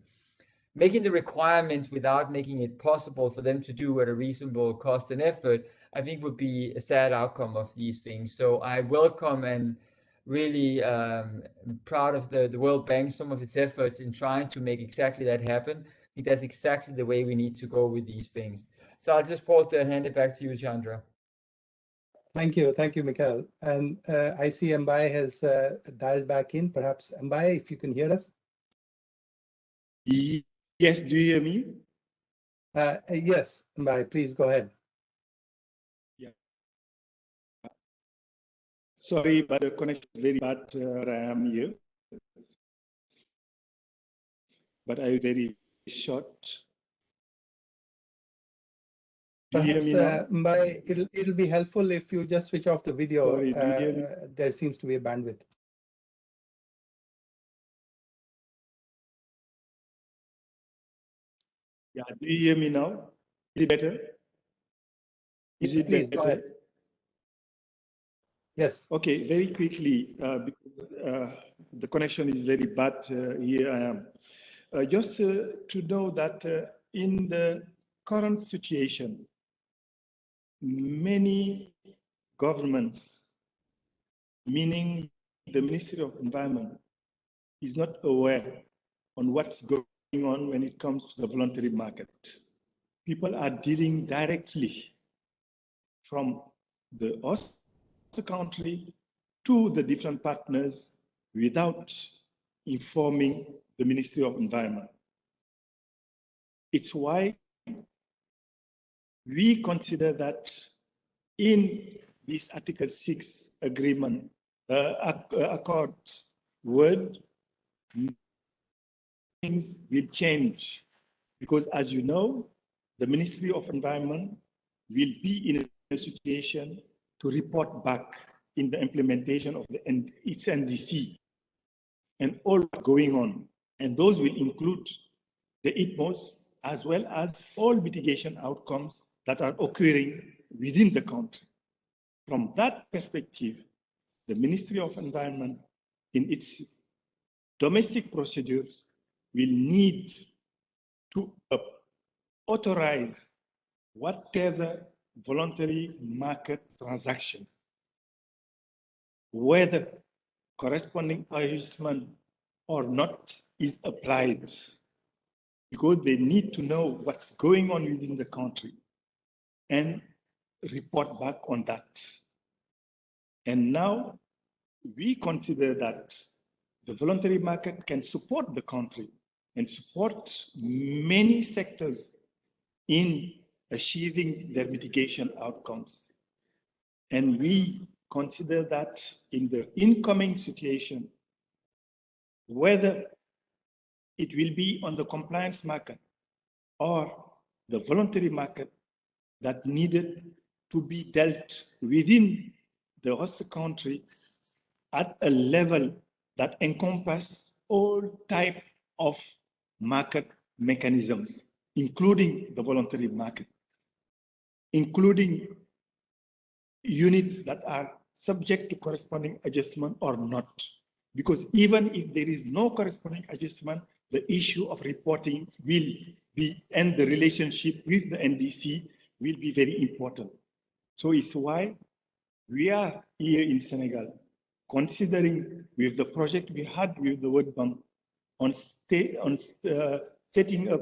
Speaker 8: Making the requirements without making it possible for them to do at a reasonable cost and effort, I think would be a sad outcome of these things. So I welcome and really proud of the World Bank, some of its efforts in trying to make exactly that happen. I think that's exactly the way we need to go with these things. So I'll just pause there and hand it back to you, Chandra.
Speaker 3: Thank you, Mikel. And I see Mbaye has dialed back in. Perhaps Mbaye, if you can hear us.
Speaker 9: Yes, do you hear me?
Speaker 3: Yes, Mbaye, please go ahead.
Speaker 9: Yeah. Sorry, but the connection is very bad where I am here. But I very short. Do you hear me now?
Speaker 3: Mbaye, it'll be helpful if you just switch off the video.
Speaker 9: Sorry, do you hear me?
Speaker 3: There seems to be a bandwidth.
Speaker 9: Yeah, do you hear me now? Is it better?
Speaker 3: Yes, please, go ahead. Yes.
Speaker 9: Okay, very quickly, because the connection is very bad. Here I am. Just to know that in the current situation, many governments, meaning the Ministry of Environment, is not aware on what's going on when it comes to the voluntary market. People are dealing directly from the host country to the different partners without informing the Ministry of Environment. It's why we consider that in this Article 6 agreement, accord word, things will change because, as you know, the Ministry of Environment will be in a situation to report back in the implementation of its NDC and all what's going on. And those will include the ITMOS as well as all mitigation outcomes that are occurring within the country. From that perspective, the Ministry of Environment in its domestic procedures will need to authorize whatever voluntary market transaction, whether corresponding adjustment or not, is applied, because they need to know what's going on within the country and report back on that. And now we consider that the voluntary market can support the country and support many sectors in achieving their mitigation outcomes. And we consider that in the incoming situation, whether it will be on the compliance market or the voluntary market, that needed to be dealt within the host country at a level that encompass all type of market mechanisms, including the voluntary market, including units that are subject to corresponding adjustment or not. Because even if there is no corresponding adjustment, the issue of reporting will be, and the relationship with the NDC will be very important. So it's why we are here in Senegal, considering with the project we had with the World Bank on setting up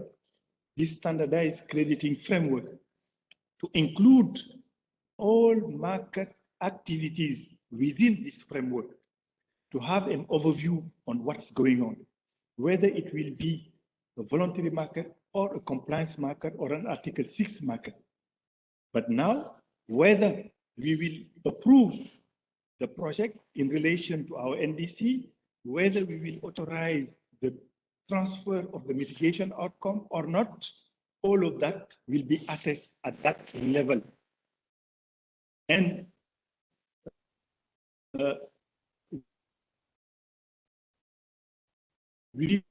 Speaker 9: this standardized crediting framework to include all market activities within this framework, to have an overview on what's going on, whether it will be a voluntary market or a compliance market or an Article 6 market. But now, whether we will approve the project in relation to our NDC, whether we will authorize the transfer of the mitigation outcome or not, all of that will be assessed at that level. And we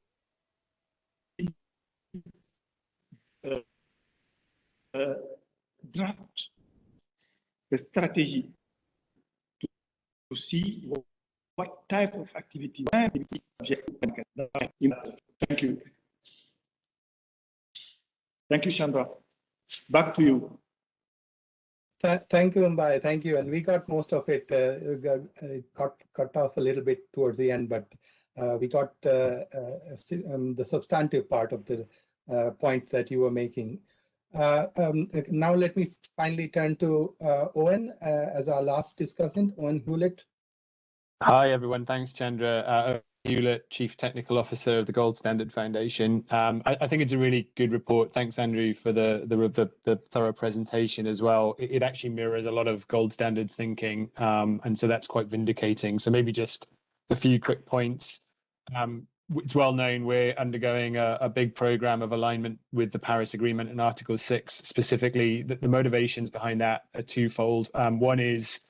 Speaker 9: draft the strategy to see what type of activity subject. Thank you. Thank you, Chandra. Back to you.
Speaker 3: Thank you, Mbaye. Thank you. And we got most of it. It got cut off a little bit towards the end, but we got the substantive part of the point that you were making. Now let me finally turn to Owen as our last discussant, Owen Hewlett.
Speaker 10: Hi, everyone. Thanks, Chandra. Hewlett, Chief Technical Officer of the Gold Standard Foundation. I think it's a really good report. Thanks, Andrew, for the thorough presentation as well. It actually mirrors a lot of gold standards thinking, and so that's quite vindicating. So maybe just a few quick points. It's well known we're undergoing a big program of alignment with the Paris Agreement and Article 6. Specifically, the motivations behind that are twofold. One is,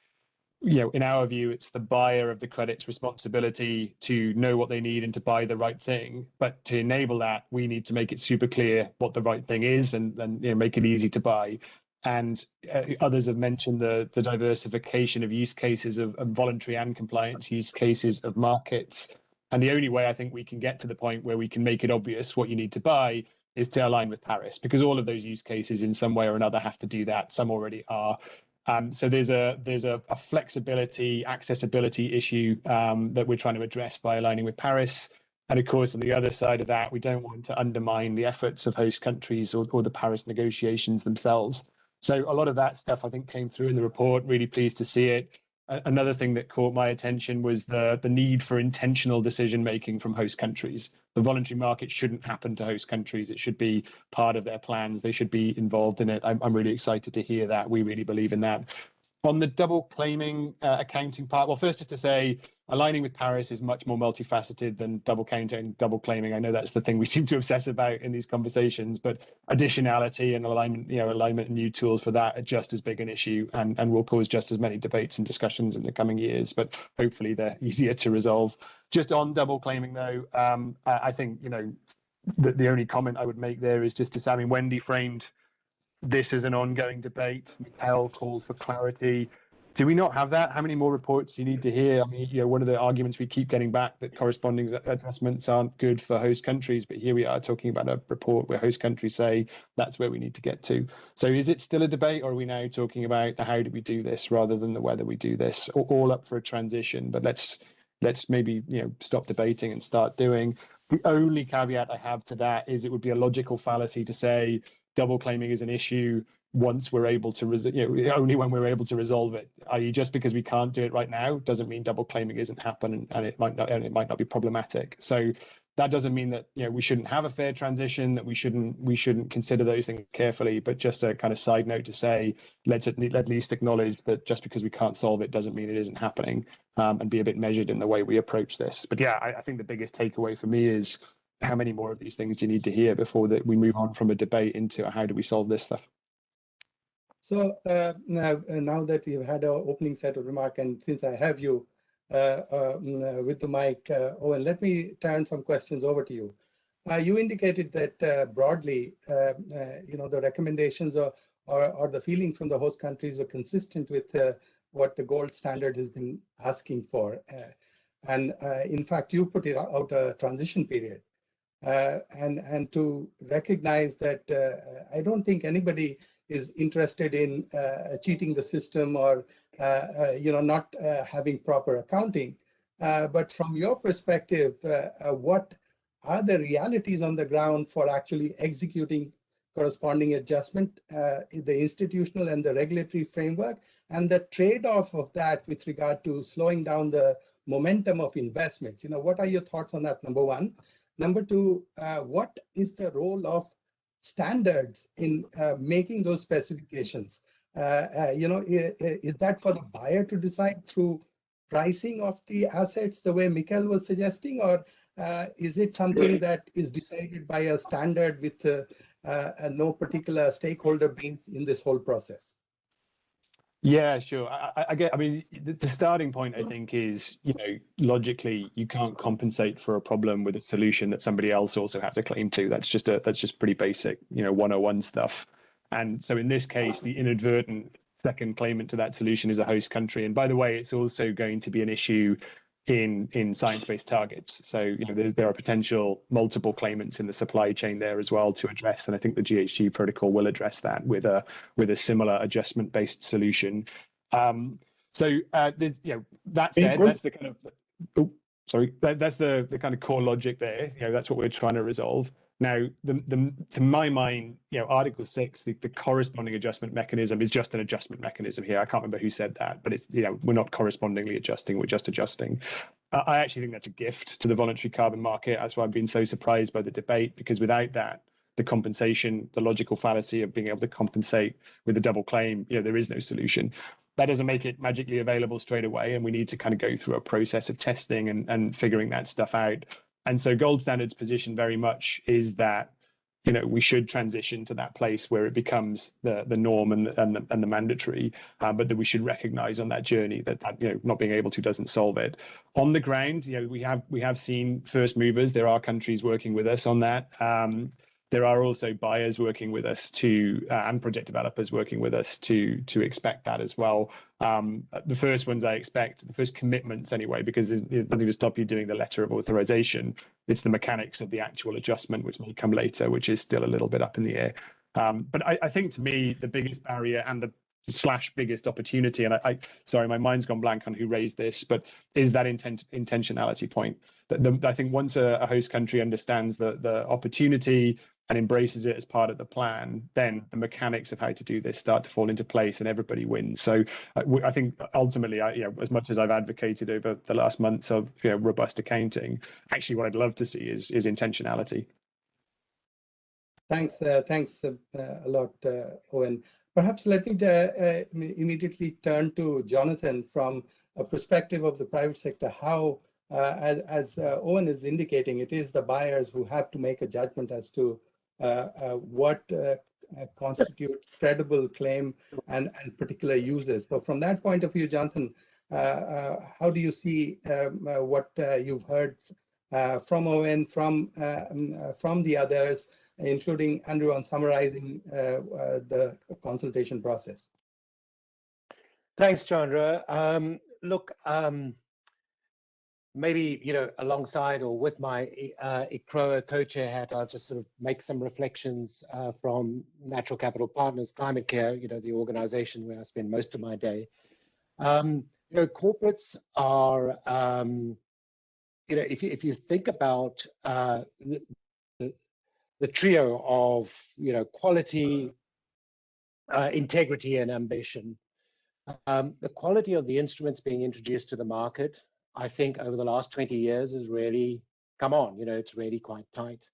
Speaker 10: in our view, it's the buyer of the credit's responsibility to know what they need and to buy the right thing. But to enable that, we need to make it super clear what the right thing is and make it easy to buy. And others have mentioned the diversification of use cases of voluntary and compliance use cases of markets. And the only way I think we can get to the point where we can make it obvious what you need to buy is to align with Paris, because all of those use cases in some way or another have to do that. Some already are. So there's a flexibility, accessibility issue that we're trying to address by aligning with Paris. And of course, on the other side of that, we don't want to undermine the efforts of host countries or the Paris negotiations themselves. So a lot of that stuff, I think, came through in the report. Really pleased to see it. Another thing that caught my attention was the need for intentional decision making from host countries. The voluntary market shouldn't happen to host countries. It should be part of their plans. They should be involved in it. I'm really excited to hear that. We really believe in that. On the double claiming accounting part, well, first just to say, aligning with Paris is much more multifaceted than double counting, double claiming. I know that's the thing we seem to obsess about in these conversations, but additionality and alignment, alignment and new tools for that are just as big an issue and will cause just as many debates and discussions in the coming years, but hopefully they're easier to resolve. Just on double claiming though, I think, the only comment I would make there is just to say, I mean, Wendy framed this is an ongoing debate. Mikhail called for clarity. Do we not have that? How many more reports do you need to hear? I mean, one of the arguments we keep getting back that corresponding adjustments aren't good for host countries, but here we are talking about a report where host countries say that's where we need to get to. So is it still a debate, or are we now talking about the how do we do this rather than the whether we do this? All up for a transition, but let's maybe stop debating and start doing. The only caveat I have to that is it would be a logical fallacy to say double claiming is an issue once we're able to only when we're able to resolve it. I.e., just because we can't do it right now doesn't mean double claiming isn't happening, and it might not be problematic. So that doesn't mean that we shouldn't have a fair transition, that we shouldn't consider those things carefully. But just a kind of side note to say, let's at least acknowledge that just because we can't solve it doesn't mean it isn't happening, and be a bit measured in the way we approach this. But yeah, I think the biggest takeaway for me is how many more of these things do you need to hear before that we move on from a debate into how do we solve this stuff?
Speaker 3: So now that we've had our opening set of remarks, and since I have you with the mic, Owen, let me turn some questions over to you. You indicated that broadly, the recommendations or the feeling from the host countries were consistent with what the gold standard has been asking for. And in fact, you put it out a transition period. And to recognize that I don't think anybody is interested in cheating the system or not having proper accounting. But from your perspective, what are the realities on the ground for actually executing corresponding adjustment, the institutional and the regulatory framework, and the trade-off of that with regard to slowing down the momentum of investments? What are your thoughts on that, number one? Number two, what is the role of standards in making those specifications? Is that for the buyer to decide through pricing of the assets the way Mikhail was suggesting, or is it something that is decided by a standard with no particular stakeholder base in this whole process?
Speaker 10: Yeah, sure. I mean, the starting point, I think, is, logically, you can't compensate for a problem with a solution that somebody else also has a claim to. That's just pretty basic, 101 stuff. And so in this case, the inadvertent second claimant to that solution is a host country. And by the way, it's also going to be an issue in science-based targets. So there are potential multiple claimants in the supply chain there as well to address, and I think the GHG protocol will address that with a similar adjustment-based solution. So there's that said, that's the kind of that's the kind of core logic there. That's what we're trying to resolve. Now, to my mind, Article 6, the corresponding adjustment mechanism is just an adjustment mechanism here. I can't remember who said that, but it's, we're not correspondingly adjusting, we're just adjusting. I actually think that's a gift to the voluntary carbon market. That's why I've been so surprised by the debate, because without that, the compensation, the logical fallacy of being able to compensate with a double claim, there is no solution. That doesn't make it magically available straight away, and we need to kind of go through a process of testing and figuring that stuff out. And so Gold Standard's position very much is that, we should transition to that place where it becomes the norm and the mandatory, but that we should recognize on that journey that not being able to doesn't solve it. On the ground, we have seen first movers. There are countries working with us on that. there are also buyers working with us to and project developers working with us to expect that as well. The first ones I expect, the first commitments anyway, because there's nothing to stop you doing the letter of authorization. It's the mechanics of the actual adjustment which may come later, which is still a little bit up in the air. But I think to me the biggest barrier and the biggest opportunity, and sorry, my mind's gone blank on who raised this, but is that intentionality point. I think once a host country understands the opportunity and embraces it as part of the plan, then the mechanics of how to do this start to fall into place and everybody wins. So I think ultimately, as much as I've advocated over the last months of robust accounting, actually what I'd love to see is intentionality.
Speaker 3: Thanks a lot, Owen. Perhaps let me immediately turn to Jonathan from a perspective of the private sector. How, as Owen is indicating, it is the buyers who have to make a judgment as to what constitutes credible claim and particular uses. So from that point of view, Jonathan, how do you see what you've heard from Owen, from the others, including Andrew, on summarizing the consultation process?
Speaker 6: Thanks, Chandra. Look, maybe, alongside or with my ICROA co-chair hat, I'll just sort of make some reflections from Natural Capital Partners, Climate Care, the organization where I spend most of my day. Corporates are, if you think about the trio of, quality, integrity, and ambition, the quality of the instruments being introduced to the market, I think over the last 20 years has really come on. It's really quite tight.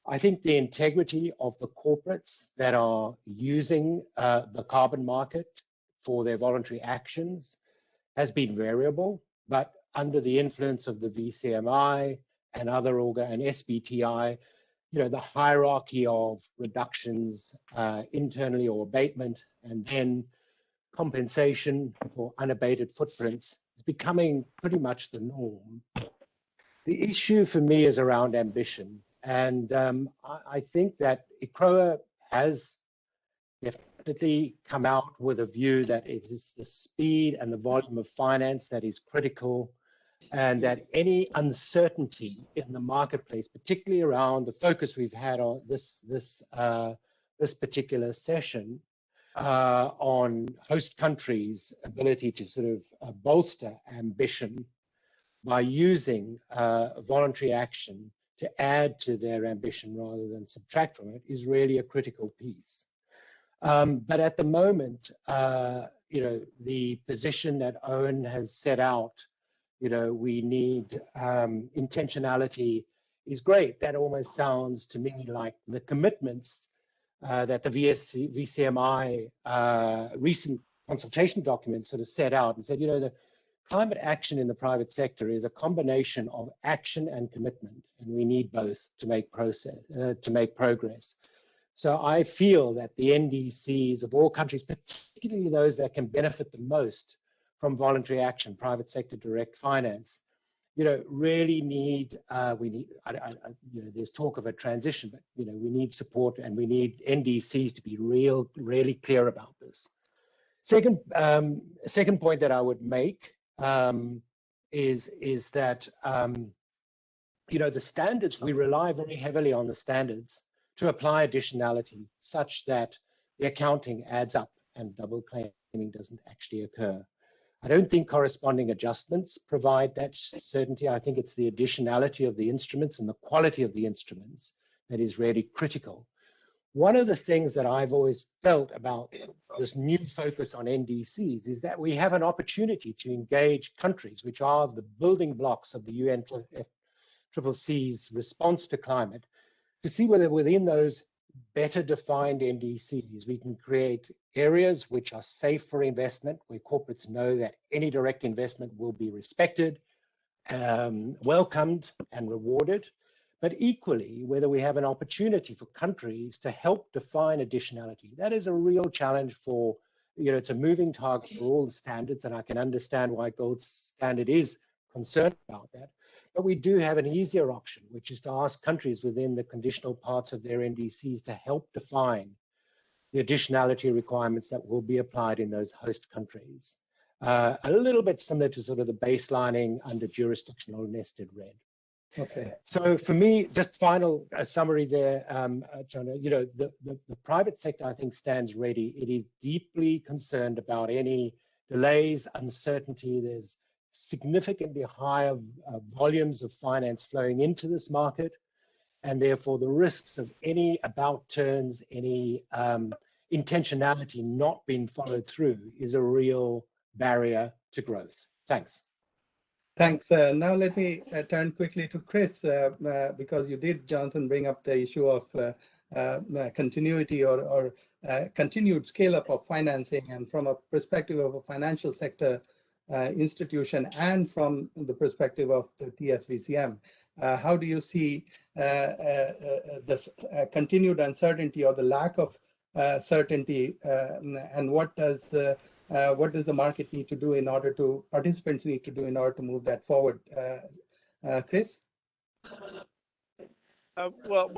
Speaker 6: I think the integrity of the corporates that are using the carbon market for their voluntary actions has been variable, but under the influence of the VCMI and other and SBTI, the hierarchy of reductions internally or abatement, and then compensation for unabated footprints is becoming pretty much the norm. The issue for me is around ambition. And I think that ICROA has definitely come out with a view that it is the speed and the volume of finance that is critical, and that any uncertainty in the marketplace, particularly around the focus we've had on this particular session, on host countries' ability to sort of bolster ambition by using voluntary action to add to their ambition rather than subtract from it, is really a critical piece. But at the moment, the position that Owen has set out, we need intentionality, is great. That almost sounds to me like the commitments that the VCMI recent consultation document sort of set out and said, the climate action in the private sector is a combination of action and commitment, and we need both to make progress. So I feel that the NDCs of all countries, particularly those that can benefit the most from voluntary action, private sector direct finance, really need, there's talk of a transition, but, we need support, and we need NDCs to be really clear about this. Second point that I would make is that, the standards, we rely very heavily on the standards to apply additionality such that the accounting adds up and double claiming doesn't actually occur. I don't think corresponding adjustments provide that certainty. I think it's the additionality of the instruments and the quality of the instruments that is really critical. One of the things that I've always felt about this new focus on NDCs is that we have an opportunity to engage countries, which are the building blocks of the UNFCCC's response to climate, to see whether within those better defined NDCs, we can create areas which are safe for investment, where corporates know that any direct investment will be respected, welcomed and rewarded, but equally whether we have an opportunity for countries to help define additionality. That is a real challenge for, it's a moving target for all the standards, and I can understand why Gold Standard is concerned about that. But we do have an easier option, which is to ask countries within the conditional parts of their NDCs to help define the additionality requirements that will be applied in those host countries. A little bit similar to sort of the baselining under jurisdictional nested red.
Speaker 3: Okay.
Speaker 6: So for me, just final summary there, John, the private sector, I think, stands ready. It is deeply concerned about any delays, uncertainty. There's significantly higher volumes of finance flowing into this market, and therefore the risks of any about turns, any intentionality not being followed through is a real barrier to growth. Thanks.
Speaker 3: Thanks. Now let me turn quickly to Chris, because you did, Jonathan, bring up the issue of continuity or continued scale-up of financing, and from a perspective of a financial sector institution and from the perspective of the TSVCM. How do you see this continued uncertainty or the lack of certainty, and what does the market need to do in order to, participants need to do in order to move that forward? Chris?
Speaker 5: Well,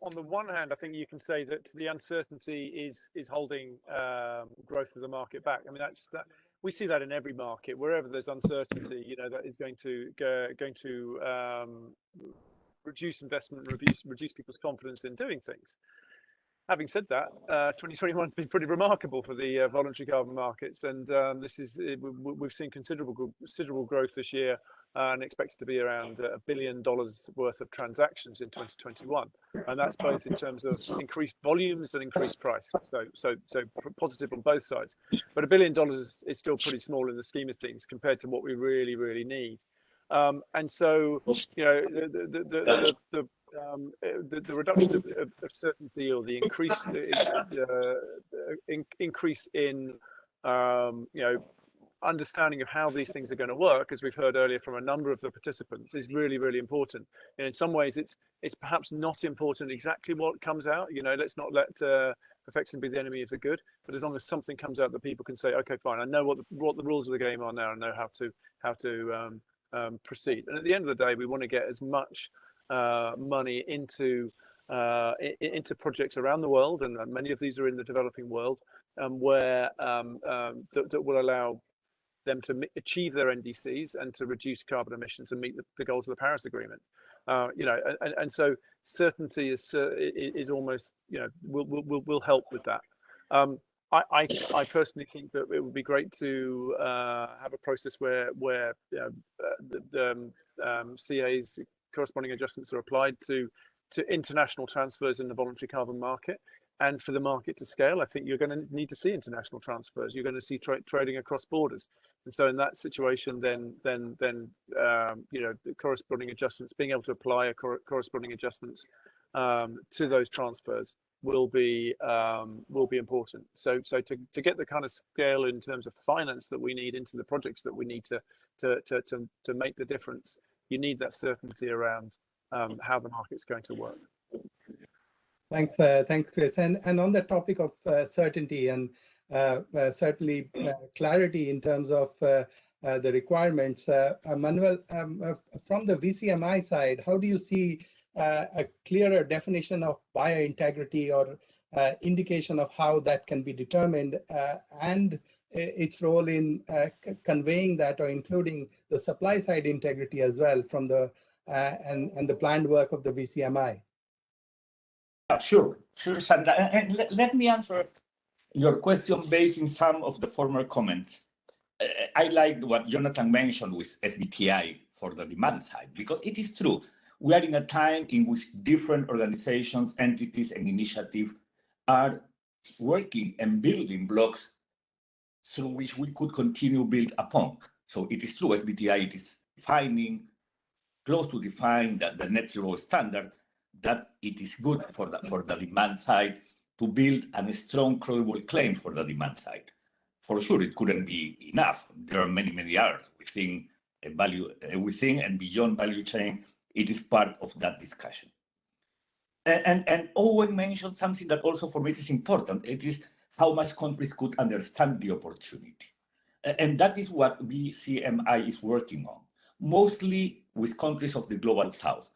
Speaker 5: on the one hand, I think you can say that the uncertainty is holding growth of the market back. I mean, that we see that in every market. Wherever there's uncertainty, that is going to reduce investment, reduce people's confidence in doing things. Having said that, 2021 has been pretty remarkable for the voluntary carbon markets, and we've seen considerable growth this year, and expected to be around $1 billion worth of transactions in 2021, and that's both in terms of increased volumes and increased price. So positive on both sides. But $1 billion is still pretty small in the scheme of things compared to what we really need. And so, the reduction of certainty, or the increase in understanding of how these things are going to work, as we've heard earlier from a number of the participants, is really important. And in some ways, it's perhaps not important exactly what comes out. Let's not let perfection be the enemy of the good. But as long as something comes out that people can say, okay, fine, I know what the rules of the game are now, and know how to proceed. And at the end of the day, we want to get as much money into projects around the world, and many of these are in the developing world, where that will allow them to achieve their NDCs and to reduce carbon emissions and meet the goals of the Paris Agreement. And so certainty is almost will help with that. I personally think that it would be great to have a process where the CA's corresponding adjustments are applied to international transfers in the voluntary carbon market. And for the market to scale, I think you're going to need to see international transfers. You're going to see trading across borders, and so in that situation, then the corresponding adjustments, being able to apply corresponding adjustments to those transfers will be important. So to get the kind of scale in terms of finance that we need into the projects that we need to make the difference, you need that certainty around how the market's going to work.
Speaker 3: Thanks, Chris. And on the topic of certainty and certainly clarity in terms of the requirements, Manuel, from the VCMI side, how do you see a clearer definition of biointegrity, or indication of how that can be determined, and its role in conveying that, or including the supply side integrity as well from the and the planned work of the VCMI?
Speaker 7: Sure, Sandra. And let me answer your question based on some of the former comments. I liked what Jonathan mentioned with SBTI for the demand side, because it is true. We are in a time in which different organizations, entities, and initiatives are working and building blocks through which we could continue build upon. So it is true, SBTI, it is close to define the net zero standard, that it is good for the demand side to build a strong, credible claim for the demand side. For sure, it couldn't be enough. There are many others within and beyond value chain. It is part of that discussion. And Owen mentioned something that also for me is important. It is how much countries could understand the opportunity. And that is what VCMI is working on. mostly with countries of the Global South.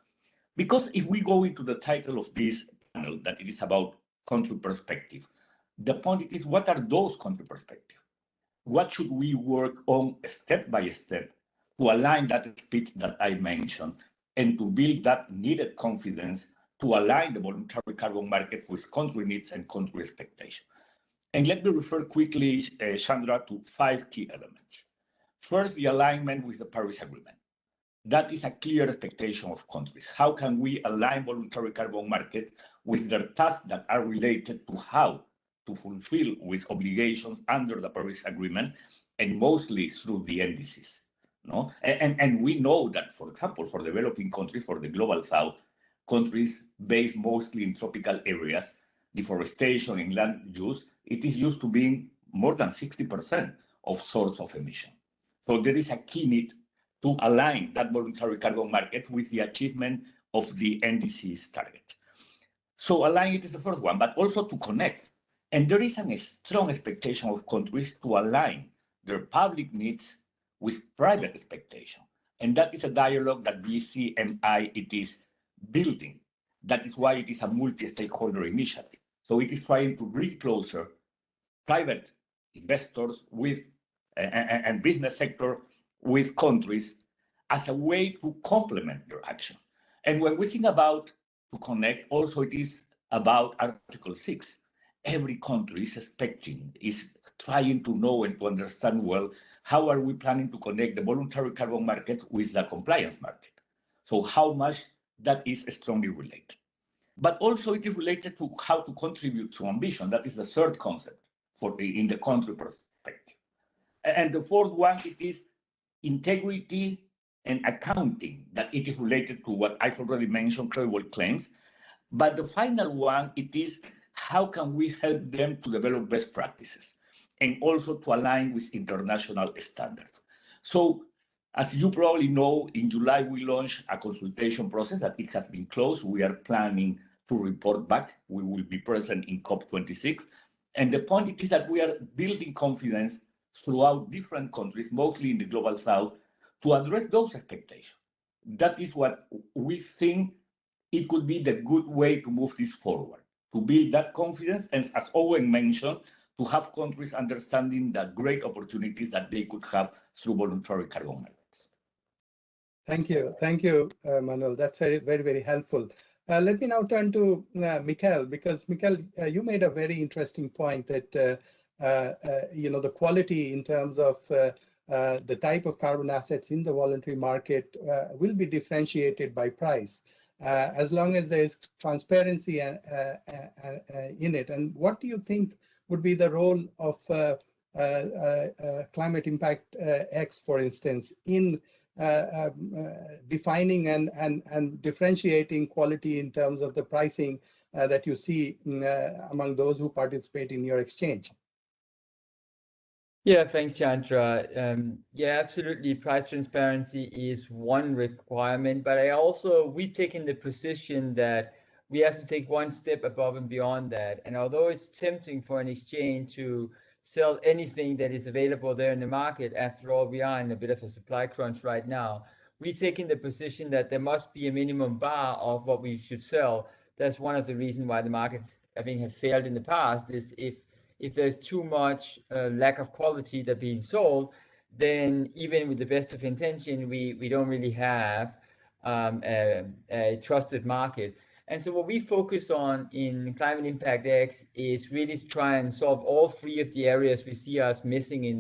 Speaker 7: Because if we go into the title of this panel, that it is about country perspective, the point is, what are those country perspectives? What should we work on step by step to align that speed that I mentioned and to build that needed confidence to align the voluntary carbon market with country needs and country expectations? And let me refer quickly, Chandra, to 5 key elements. First, the alignment with the Paris Agreement. That is a clear expectation of countries. How can we align voluntary carbon market with their tasks that are related to how to fulfill with obligations under the Paris Agreement, and mostly through the NDCs? No? And we know that, for example, for developing countries, for the Global South, countries based mostly in tropical areas, deforestation and land use, it is used to being more than 60% of source of emission. So there is a key need to align that voluntary carbon market with the achievement of the NDC's target. So align it is the first one, but also to connect. And there is a strong expectation of countries to align their public needs with private expectation. And that is a dialogue that BCMI it is building. That is why it is a multi-stakeholder initiative. So it is trying to bring closer private investors with and business sector with countries as a way to complement their action. And when we think about to connect, also it is about Article 6. Every country is expecting, is trying to know and to understand well, how are we planning to connect the voluntary carbon market with the compliance market? So how much that is strongly related. But also it is related to how to contribute to ambition. That is the third concept in the country perspective. And the fourth one, it is integrity and accounting, that it is related to what I've already mentioned, credible claims. But the final one, it is how can we help them to develop best practices and also to align with international standards. So as you probably know, in July, we launched a consultation process that it has been closed. We are planning to report back. We will be present in COP26. And the point is that we are building confidence throughout different countries, mostly in the Global South, to address those expectations. That is what we think it could be the good way to move this forward, to build that confidence, and as Owen mentioned, to have countries understanding the great opportunities that they could have through voluntary carbon markets.
Speaker 3: Thank you, Manuel. That's very helpful. Let me now turn to Mikel, because Mikel, you made a very interesting point that the quality in terms of the type of carbon assets in the voluntary market will be differentiated by price, as long as there is transparency in it. And what do you think would be the role of Climate Impact X, for instance, in defining and differentiating quality in terms of the pricing that you see among those who participate in your exchange?
Speaker 8: Yeah, thanks, Chandra. Yeah, absolutely. Price transparency is one requirement, but we've taken the position that we have to take one step above and beyond that. And although it's tempting for an exchange to sell anything that is available there in the market, after all, we are in a bit of a supply crunch right now, we've taken the position that there must be a minimum bar of what we should sell. That's one of the reasons why the markets, I think, have failed in the past, is if there's too much lack of quality that being sold, then even with the best of intention, we don't really have a trusted market. And so what we focus on in Climate Impact X is really to try and solve all three of the areas we see us missing in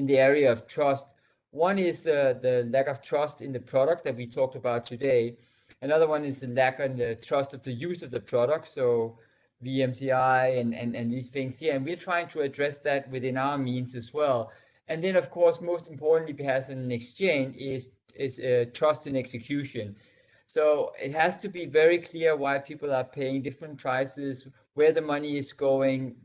Speaker 8: the area of trust. One is the lack of trust in the product that we talked about today. Another one is the lack of the trust of the use of the product. So VMCI and these things here, and we're trying to address that within our means as well. And then, of course, most importantly, perhaps in an exchange is trust in execution. So it has to be very clear why people are paying different prices, where the money is going,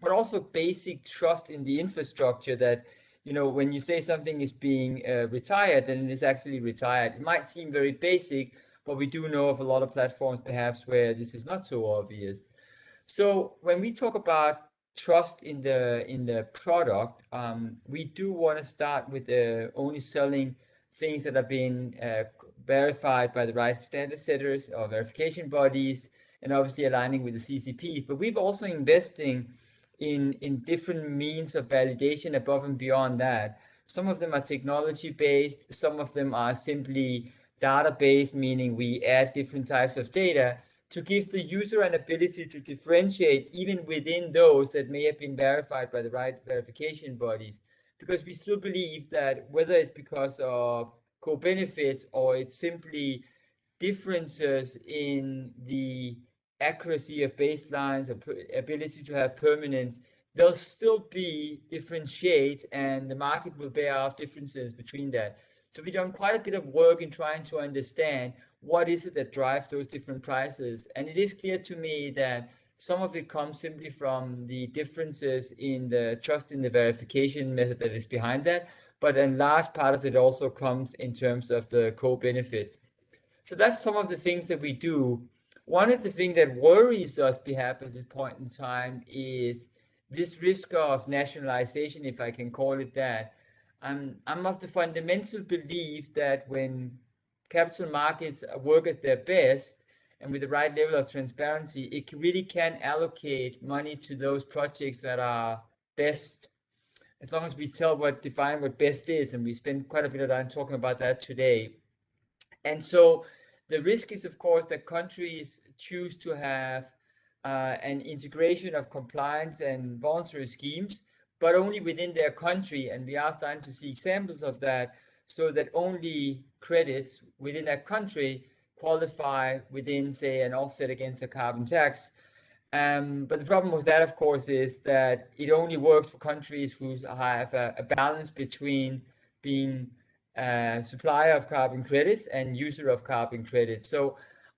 Speaker 8: but also basic trust in the infrastructure that, when you say something is being retired, then it is actually retired. It might seem very basic, but we do know of a lot of platforms perhaps where this is not so obvious. So when we talk about trust in the product, we do want to start with only selling things that have been verified by the right standard setters or verification bodies, and obviously aligning with the CCPs. But we've also investing in different means of validation above and beyond that. Some of them are technology based, some of them are simply data-based, meaning we add different types of data to give the user an ability to differentiate even within those that may have been verified by the right verification bodies. Because we still believe that whether it's because of co-benefits or it's simply differences in the accuracy of baselines or ability to have permanence, there'll still be different shades and the market will bear off differences between that. So we've done quite a bit of work in trying to understand what is it that drives those different prices. And it is clear to me that some of it comes simply from the differences in the trust in the verification method that is behind that. But a large part of it also comes in terms of the co-benefits. So that's some of the things that we do. One of the things that worries us perhaps at this point in time is this risk of nationalization, if I can call it that. I'm of the fundamental belief that when capital markets work at their best and with the right level of transparency, it really can allocate money to those projects that are best, as long as we define what best is, and we spend quite a bit of time talking about that today. And so the risk is, of course, that countries choose to have an integration of compliance and voluntary schemes, but only within their country. And we are starting to see examples of that, so that only credits within that country qualify within, say, an offset against a carbon tax. But the problem with that, of course, is that it only works for countries who have a balance between being supplier of carbon credits and user of carbon credits. So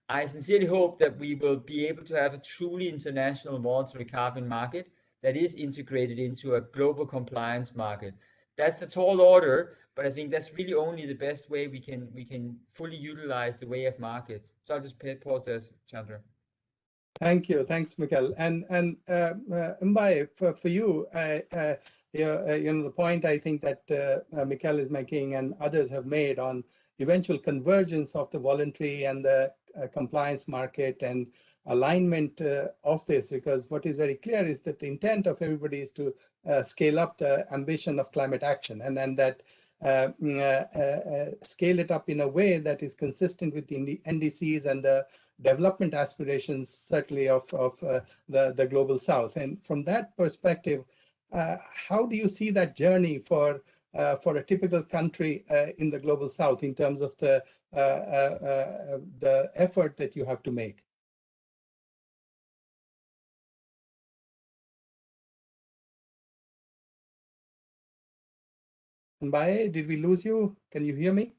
Speaker 8: I sincerely hope that we will be able to have a truly international voluntary carbon market that is integrated into a global compliance market. That's a tall order, but I think that's really only the best way we can fully utilize the way of markets. So I'll just pause there, Chandra.
Speaker 3: Thank you. Thanks, Mikkel. And Mbaye, for you, the point I think that Mikkel is making and others have made on eventual convergence of the voluntary and the compliance market and alignment of this, because what is very clear is that the intent of everybody is to scale up the ambition of climate action, and then that scale it up in a way that is consistent with the NDCs and the development aspirations, certainly of the global South. And from that perspective, how do you see that journey for a typical country in the global South in terms of the effort that you have to make? Mbaye, did we lose you? Can you hear me?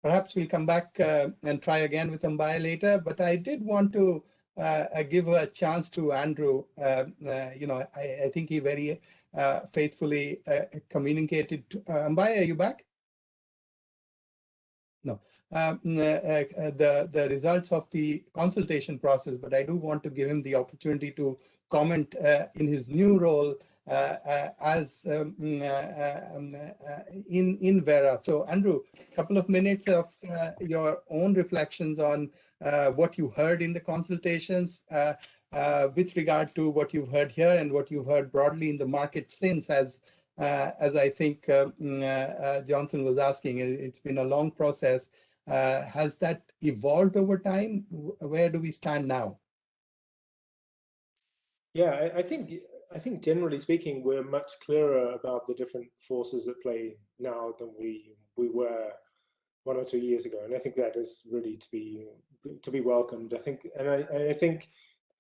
Speaker 3: Perhaps we'll come back and try again with Mbaye later, but I did want to give a chance to Andrew. I think he very faithfully communicated. Mbaye, are you back? No. The results of the consultation process, but I do want to give him the opportunity to comment in his new role as in Vera. So Andrew, a couple of minutes of your own reflections on what you heard in the consultations with regard to what you've heard here and what you've heard broadly in the market since, as I think Jonathan was asking. It's been a long process. Has that evolved over time? Where do we stand now?
Speaker 4: Yeah, I think generally speaking, we're much clearer about the different forces at play now than we were 1 or 2 years ago, and I think that is really to be welcomed. I think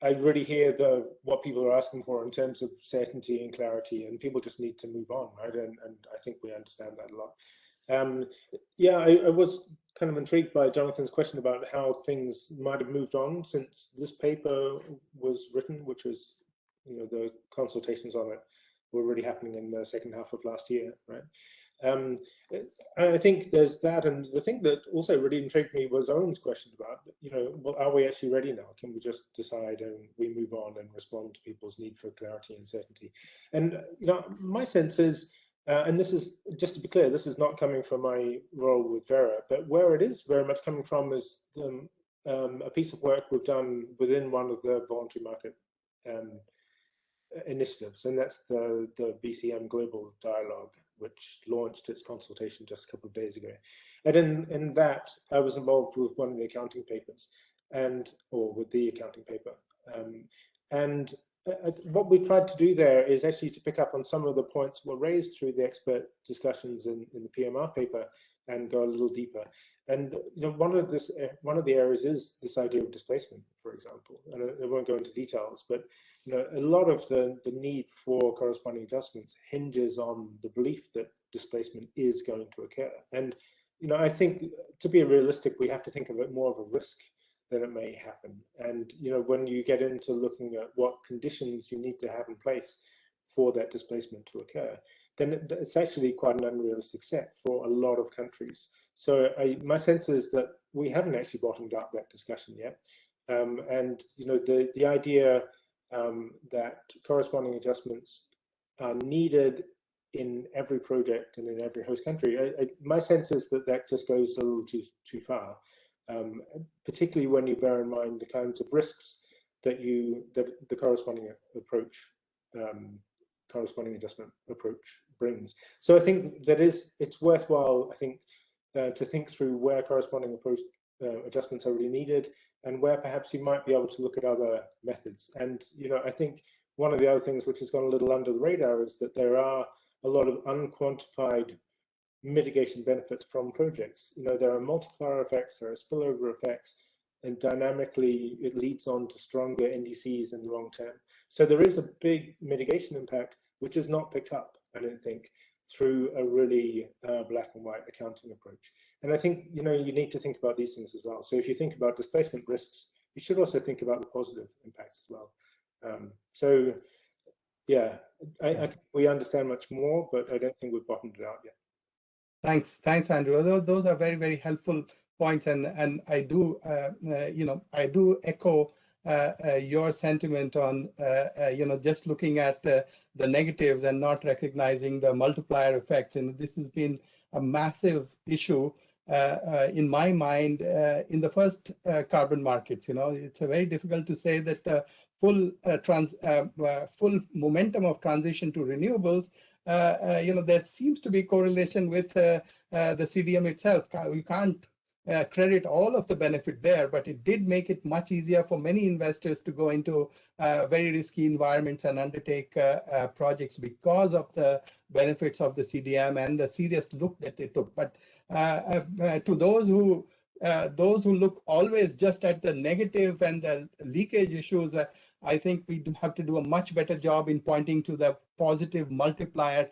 Speaker 4: I really hear what people are asking for in terms of certainty and clarity, and people just need to move on, right? And I think we understand that a lot. Yeah, I was kind of intrigued by Jonathan's question about how things might have moved on since this paper was written, which was, the consultations on it were really happening in the second half of last year, right? I think there's that, and the thing that also really intrigued me was Owen's question about, well, are we actually ready now? Can we just decide and we move on and respond to people's need for clarity and certainty? And my sense is, and this is, just to be clear, this is not coming from my role with Vera, but where it is very much coming from is a piece of work we've done within one of the voluntary market initiatives, and that's the BCM Global Dialogue, which launched its consultation just a couple of days ago. And in that, I was involved with one of the accounting papers, or with the accounting paper. And what we tried to do there is actually to pick up on some of the points that were raised through the expert discussions in the PMR paper and go a little deeper. And one of the areas is this idea of displacement, for example. And I won't go into details, but a lot of the need for corresponding adjustments hinges on the belief that displacement is going to occur. And I think, to be realistic, we have to think of it more of a risk than it may happen. And when you get into looking at what conditions you need to have in place for that displacement to occur, then it's actually quite an unrealistic set for a lot of countries. So my sense is that we haven't actually bottomed up that discussion yet. And the idea that corresponding adjustments are needed in every project and in every host country, my sense is that that just goes a little too far, particularly when you bear in mind the kinds of risks that the corresponding adjustment approach brings. So I think that it's worthwhile, I think, to think through where corresponding approach adjustments are really needed, and where perhaps you might be able to look at other methods. And I think one of the other things which has gone a little under the radar is that there are a lot of unquantified mitigation benefits from projects. There are multiplier effects, there are spillover effects, and dynamically it leads on to stronger NDCs in the long term. So there is a big mitigation impact which is not picked up, I don't think, through a really black and white accounting approach. And I think you need to think about these things as well. So if you think about displacement risks, you should also think about the positive impacts as well. So yeah, I think we understand much more, but I don't think we've bottomed it out yet.
Speaker 3: Thanks, Andrew. Those are very, very helpful points, and I do, I do echo your sentiment on, just looking at the negatives and not recognizing the multiplier effects. And this has been a massive issue in my mind in the first carbon markets. It's very difficult to say that the full momentum of transition to renewables. There seems to be correlation with the CDM itself. We can't credit all of the benefit there, but it did make it much easier for many investors to go into very risky environments and undertake projects because of the benefits of the CDM and the serious look that they took. But to those who look always just at the negative and the leakage issues, I think we do have to do a much better job in pointing to the positive multiplier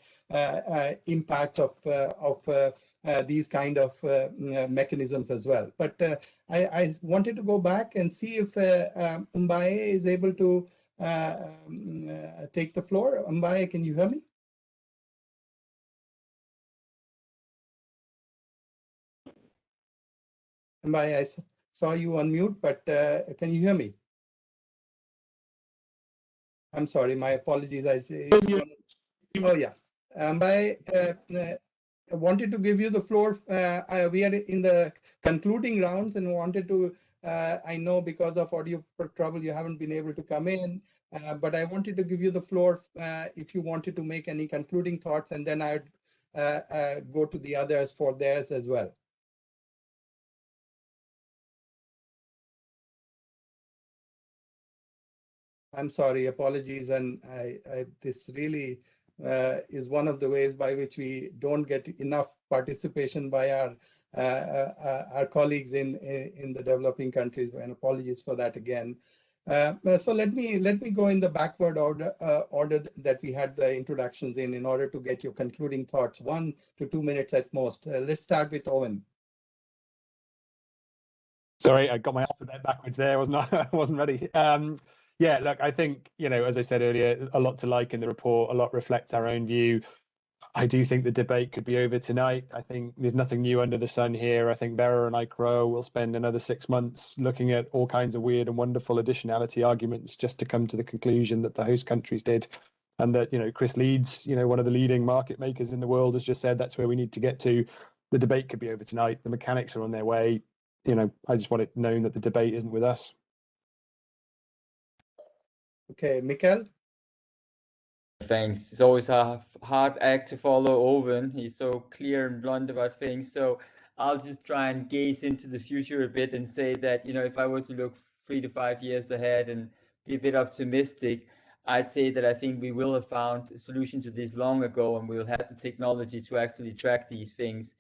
Speaker 3: impacts of these kind of mechanisms as well. But I wanted to go back and see if Mbaye is able to take the floor. Mbaye, can you hear me? Mbaye, I saw you on mute, but can you hear me? I'm sorry, my apologies. Oh yeah, Mbaye, I wanted to give you the floor. We are in the concluding rounds and wanted to, I know because of audio trouble, you haven't been able to come in, but I wanted to give you the floor if you wanted to make any concluding thoughts, and then I'd go to the others for theirs as well. I'm sorry, apologies, and this really is one of the ways by which we don't get enough participation by our colleagues in the developing countries, and apologies for that again. So let me go in the backward order that we had the introductions in order to get your concluding thoughts, 1 to 2 minutes at most. Let's start with Owen.
Speaker 10: Sorry, I got my alphabet backwards there. I wasn't ready. Yeah, look, I think, as I said earlier, a lot to like in the report, a lot reflects our own view. I do think the debate could be over tonight. I think there's nothing new under the sun here. I think Vera and ICRO will spend another 6 months looking at all kinds of weird and wonderful additionality arguments just to come to the conclusion that the host countries did. And that, Chris Leeds, one of the leading market makers in the world, has just said that's where we need to get to. The debate could be over tonight. The mechanics are on their way. I just want it known that the debate isn't with us.
Speaker 3: Okay, Mikhail?
Speaker 8: Thanks. It's always a hard act to follow Owen. He's so clear and blunt about things. So I'll just try and gaze into the future a bit and say that, if I were to look 3 to 5 years ahead and be a bit optimistic, I'd say that I think we will have found a solution to this long ago, and we will have the technology to actually track these things.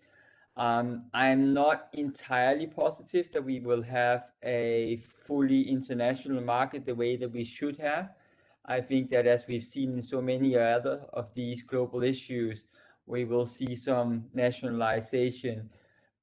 Speaker 8: I'm not entirely positive that we will have a fully international market the way that we should have. I think that as we've seen in so many other of these global issues, we will see some nationalization.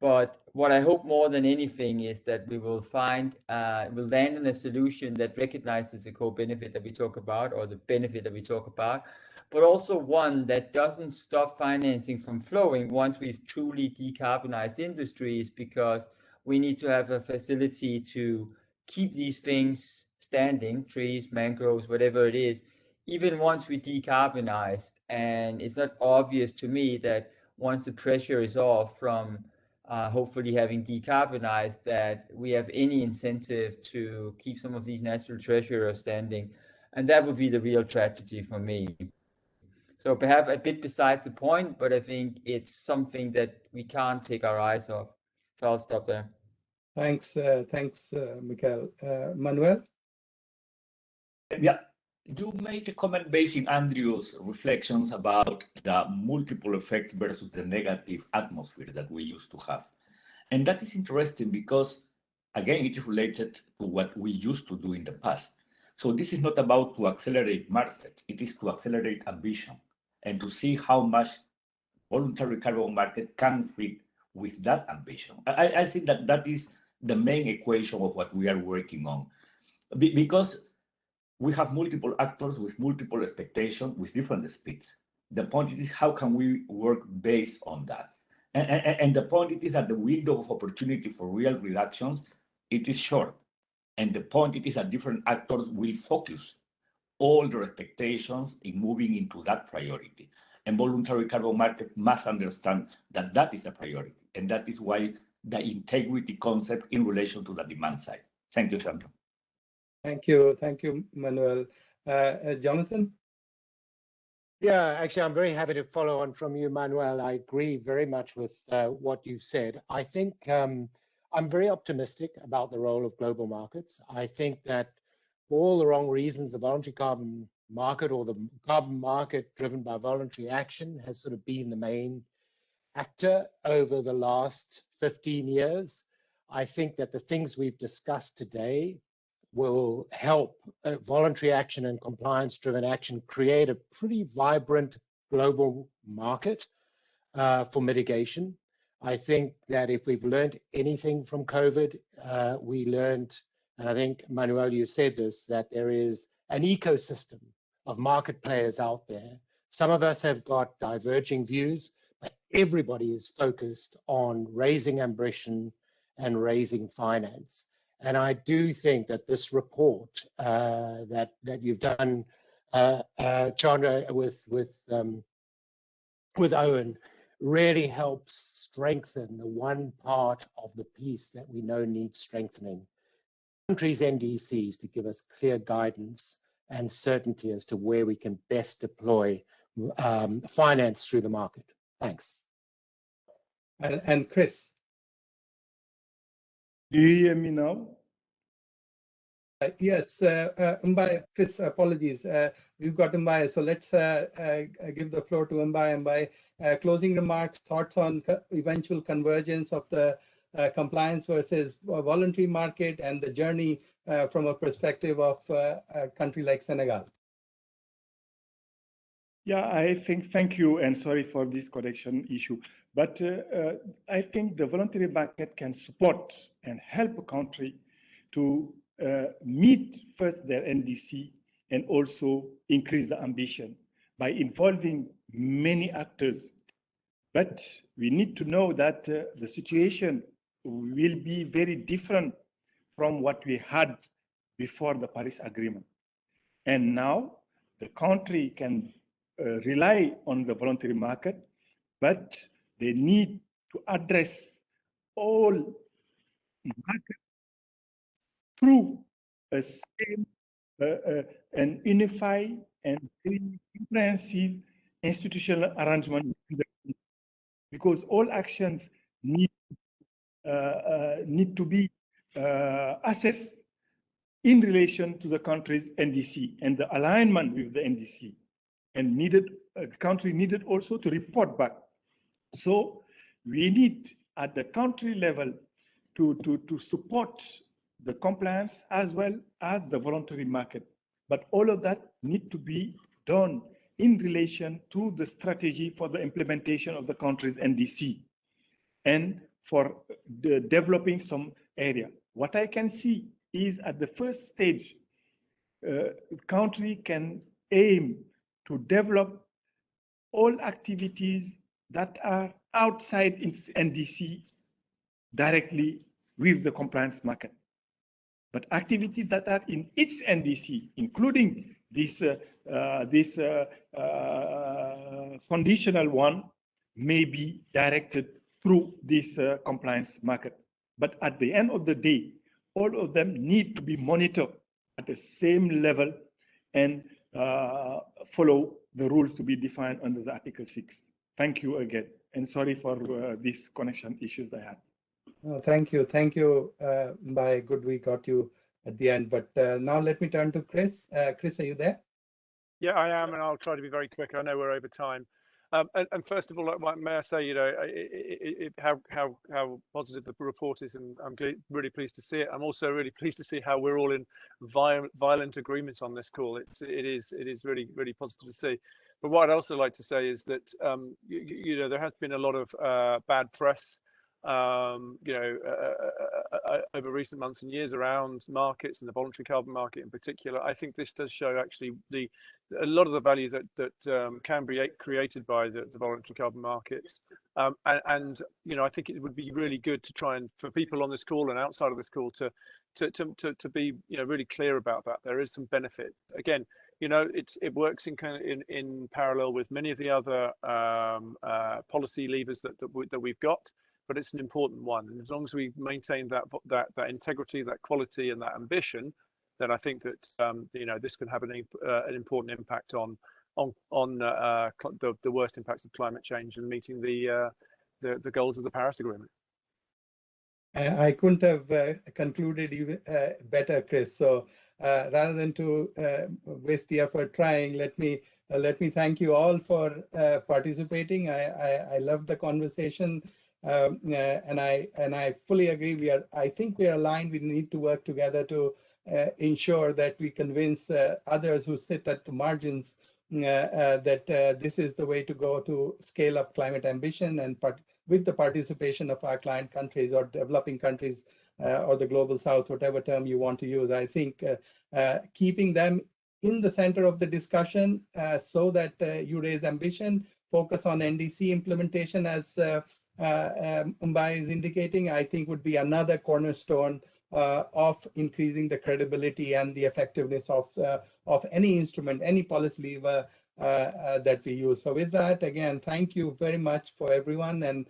Speaker 8: But what I hope more than anything is that we will we'll land in a solution that recognizes the co-benefit that we talk about, or the benefit that we talk about, but also one that doesn't stop financing from flowing once we've truly decarbonized industries, because we need to have a facility to keep these things standing, trees, mangroves, whatever it is, even once we decarbonized. And it's not obvious to me that once the pressure is off from hopefully having decarbonized, that we have any incentive to keep some of these natural treasures standing. And that would be the real tragedy for me. So perhaps a bit beside the point, but I think it's something that we can't take our eyes off. So I'll stop there.
Speaker 3: Thanks, Mikhail. Manuel?
Speaker 7: Yeah, you made a comment based on Andrew's reflections about the multiple effect versus the negative atmosphere that we used to have. And that is interesting because, again, it is related to what we used to do in the past. So this is not about to accelerate market, it is to accelerate ambition and to see how much voluntary carbon market can fit with that ambition. I think that is the main equation of what we are working on. Because we have multiple actors with multiple expectations, with different speeds. The point is, how can we work based on that? And the point is that the window of opportunity for real reductions, it is short. And the point is that different actors will focus all their expectations in moving into that priority. And voluntary carbon market must understand that that is a priority. And that is why the integrity concept in relation to the demand side. Thank you, Sandra.
Speaker 3: Thank you, Manuel. Jonathan?
Speaker 6: Yeah, actually, I'm very happy to follow on from you, Manuel. I agree very much with what you've said. I think I'm very optimistic about the role of global markets. I think that for all the wrong reasons, the voluntary carbon market, or the carbon market driven by voluntary action, has sort of been the main actor over the last 15 years. I think that the things we've discussed today will help voluntary action and compliance-driven action create a pretty vibrant global market for mitigation. I think that if we've learned anything from COVID, we learned, and I think, Manuel, you said this, that there is an ecosystem of market players out there. Some of us have got diverging views, but everybody is focused on raising ambition and raising finance. And I do think that this report that you've done, Chandra, with Owen, really helps strengthen the one part of the piece that we know needs strengthening. Countries' NDCs to give us clear guidance and certainty as to where we can best deploy finance through the market. Thanks.
Speaker 3: And Chris?
Speaker 9: Do you hear me now?
Speaker 3: Yes, Mbai, Chris, apologies. We've got Mbai, so let's give the floor to Mbai. Mbai, closing remarks, thoughts on eventual convergence of the compliance versus voluntary market and the journey from a perspective of a country like Senegal.
Speaker 9: Yeah, I think, thank you, and sorry for this connection issue. But I think the voluntary market can support and help a country to meet first their NDC and also increase the ambition by involving many actors. But we need to know that the situation will be very different from what we had before the Paris Agreement. And now the country can rely on the voluntary market, but they need to address all markets through a same and unified and very comprehensive institutional arrangement, because all actions need to be assessed in relation to the country's NDC and the alignment with the NDC, and the country needed also to report back. So we need at the country level to support the compliance as well as the voluntary market. But all of that need to be done in relation to the strategy for the implementation of the country's NDC and for developing some area. What I can see is at the first stage, the country can aim to develop all activities that are outside its NDC directly with the compliance market. But activities that are in its NDC, including this conditional one, may be directed through this compliance market. But at the end of the day, all of them need to be monitored at the same level and follow the rules to be defined under the Article 6. Thank you again, and sorry for these connection issues I had.
Speaker 3: Thank you. Thank you. By good, we got you at the end. But now let me turn to Chris. Chris, are you there?
Speaker 5: Yeah, I am, and I'll try to be very quick. I know we're over time. And first of all, may I say, you know, how positive the report is, and I'm really pleased to see it. I'm also really pleased to see how we're all in violent agreements on this call. It is really positive to see. But what I'd also like to say is that you know, there has been a lot of bad press over recent months and years around markets and the voluntary carbon market in particular. I think this does show actually a lot of the value that can be created by the voluntary carbon markets. And you know, I think it would be really good to try and, for people on this call and outside of this call, to be, you know, really clear about that. There is some benefit. Again, you know, it works in parallel with many of the other policy levers that we've got. But it's an important one, and as long as we maintain that integrity, that quality, and that ambition, then I think that you know, this can have an important impact on the worst impacts of climate change and meeting the goals of the Paris Agreement.
Speaker 3: I couldn't have concluded even better, Chris. So rather than to waste the effort trying, let me thank you all for participating. I love the conversation. And I fully agree. I think we are aligned. We need to work together to ensure that we convince others who sit at the margins that this is the way to go to scale up climate ambition, and with the participation of our client countries or developing countries or the global south, whatever term you want to use. I think keeping them in the center of the discussion so that you raise ambition, focus on NDC implementation as Mumbai is indicating, I think would be another cornerstone of increasing the credibility and the effectiveness of any instrument, any policy lever that we use. So with that, again, thank you very much for everyone, and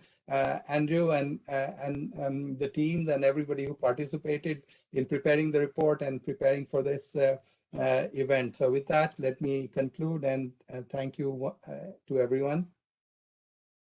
Speaker 3: Andrew and the teams and everybody who participated in preparing the report and preparing for this event. So with that, let me conclude and thank you to everyone.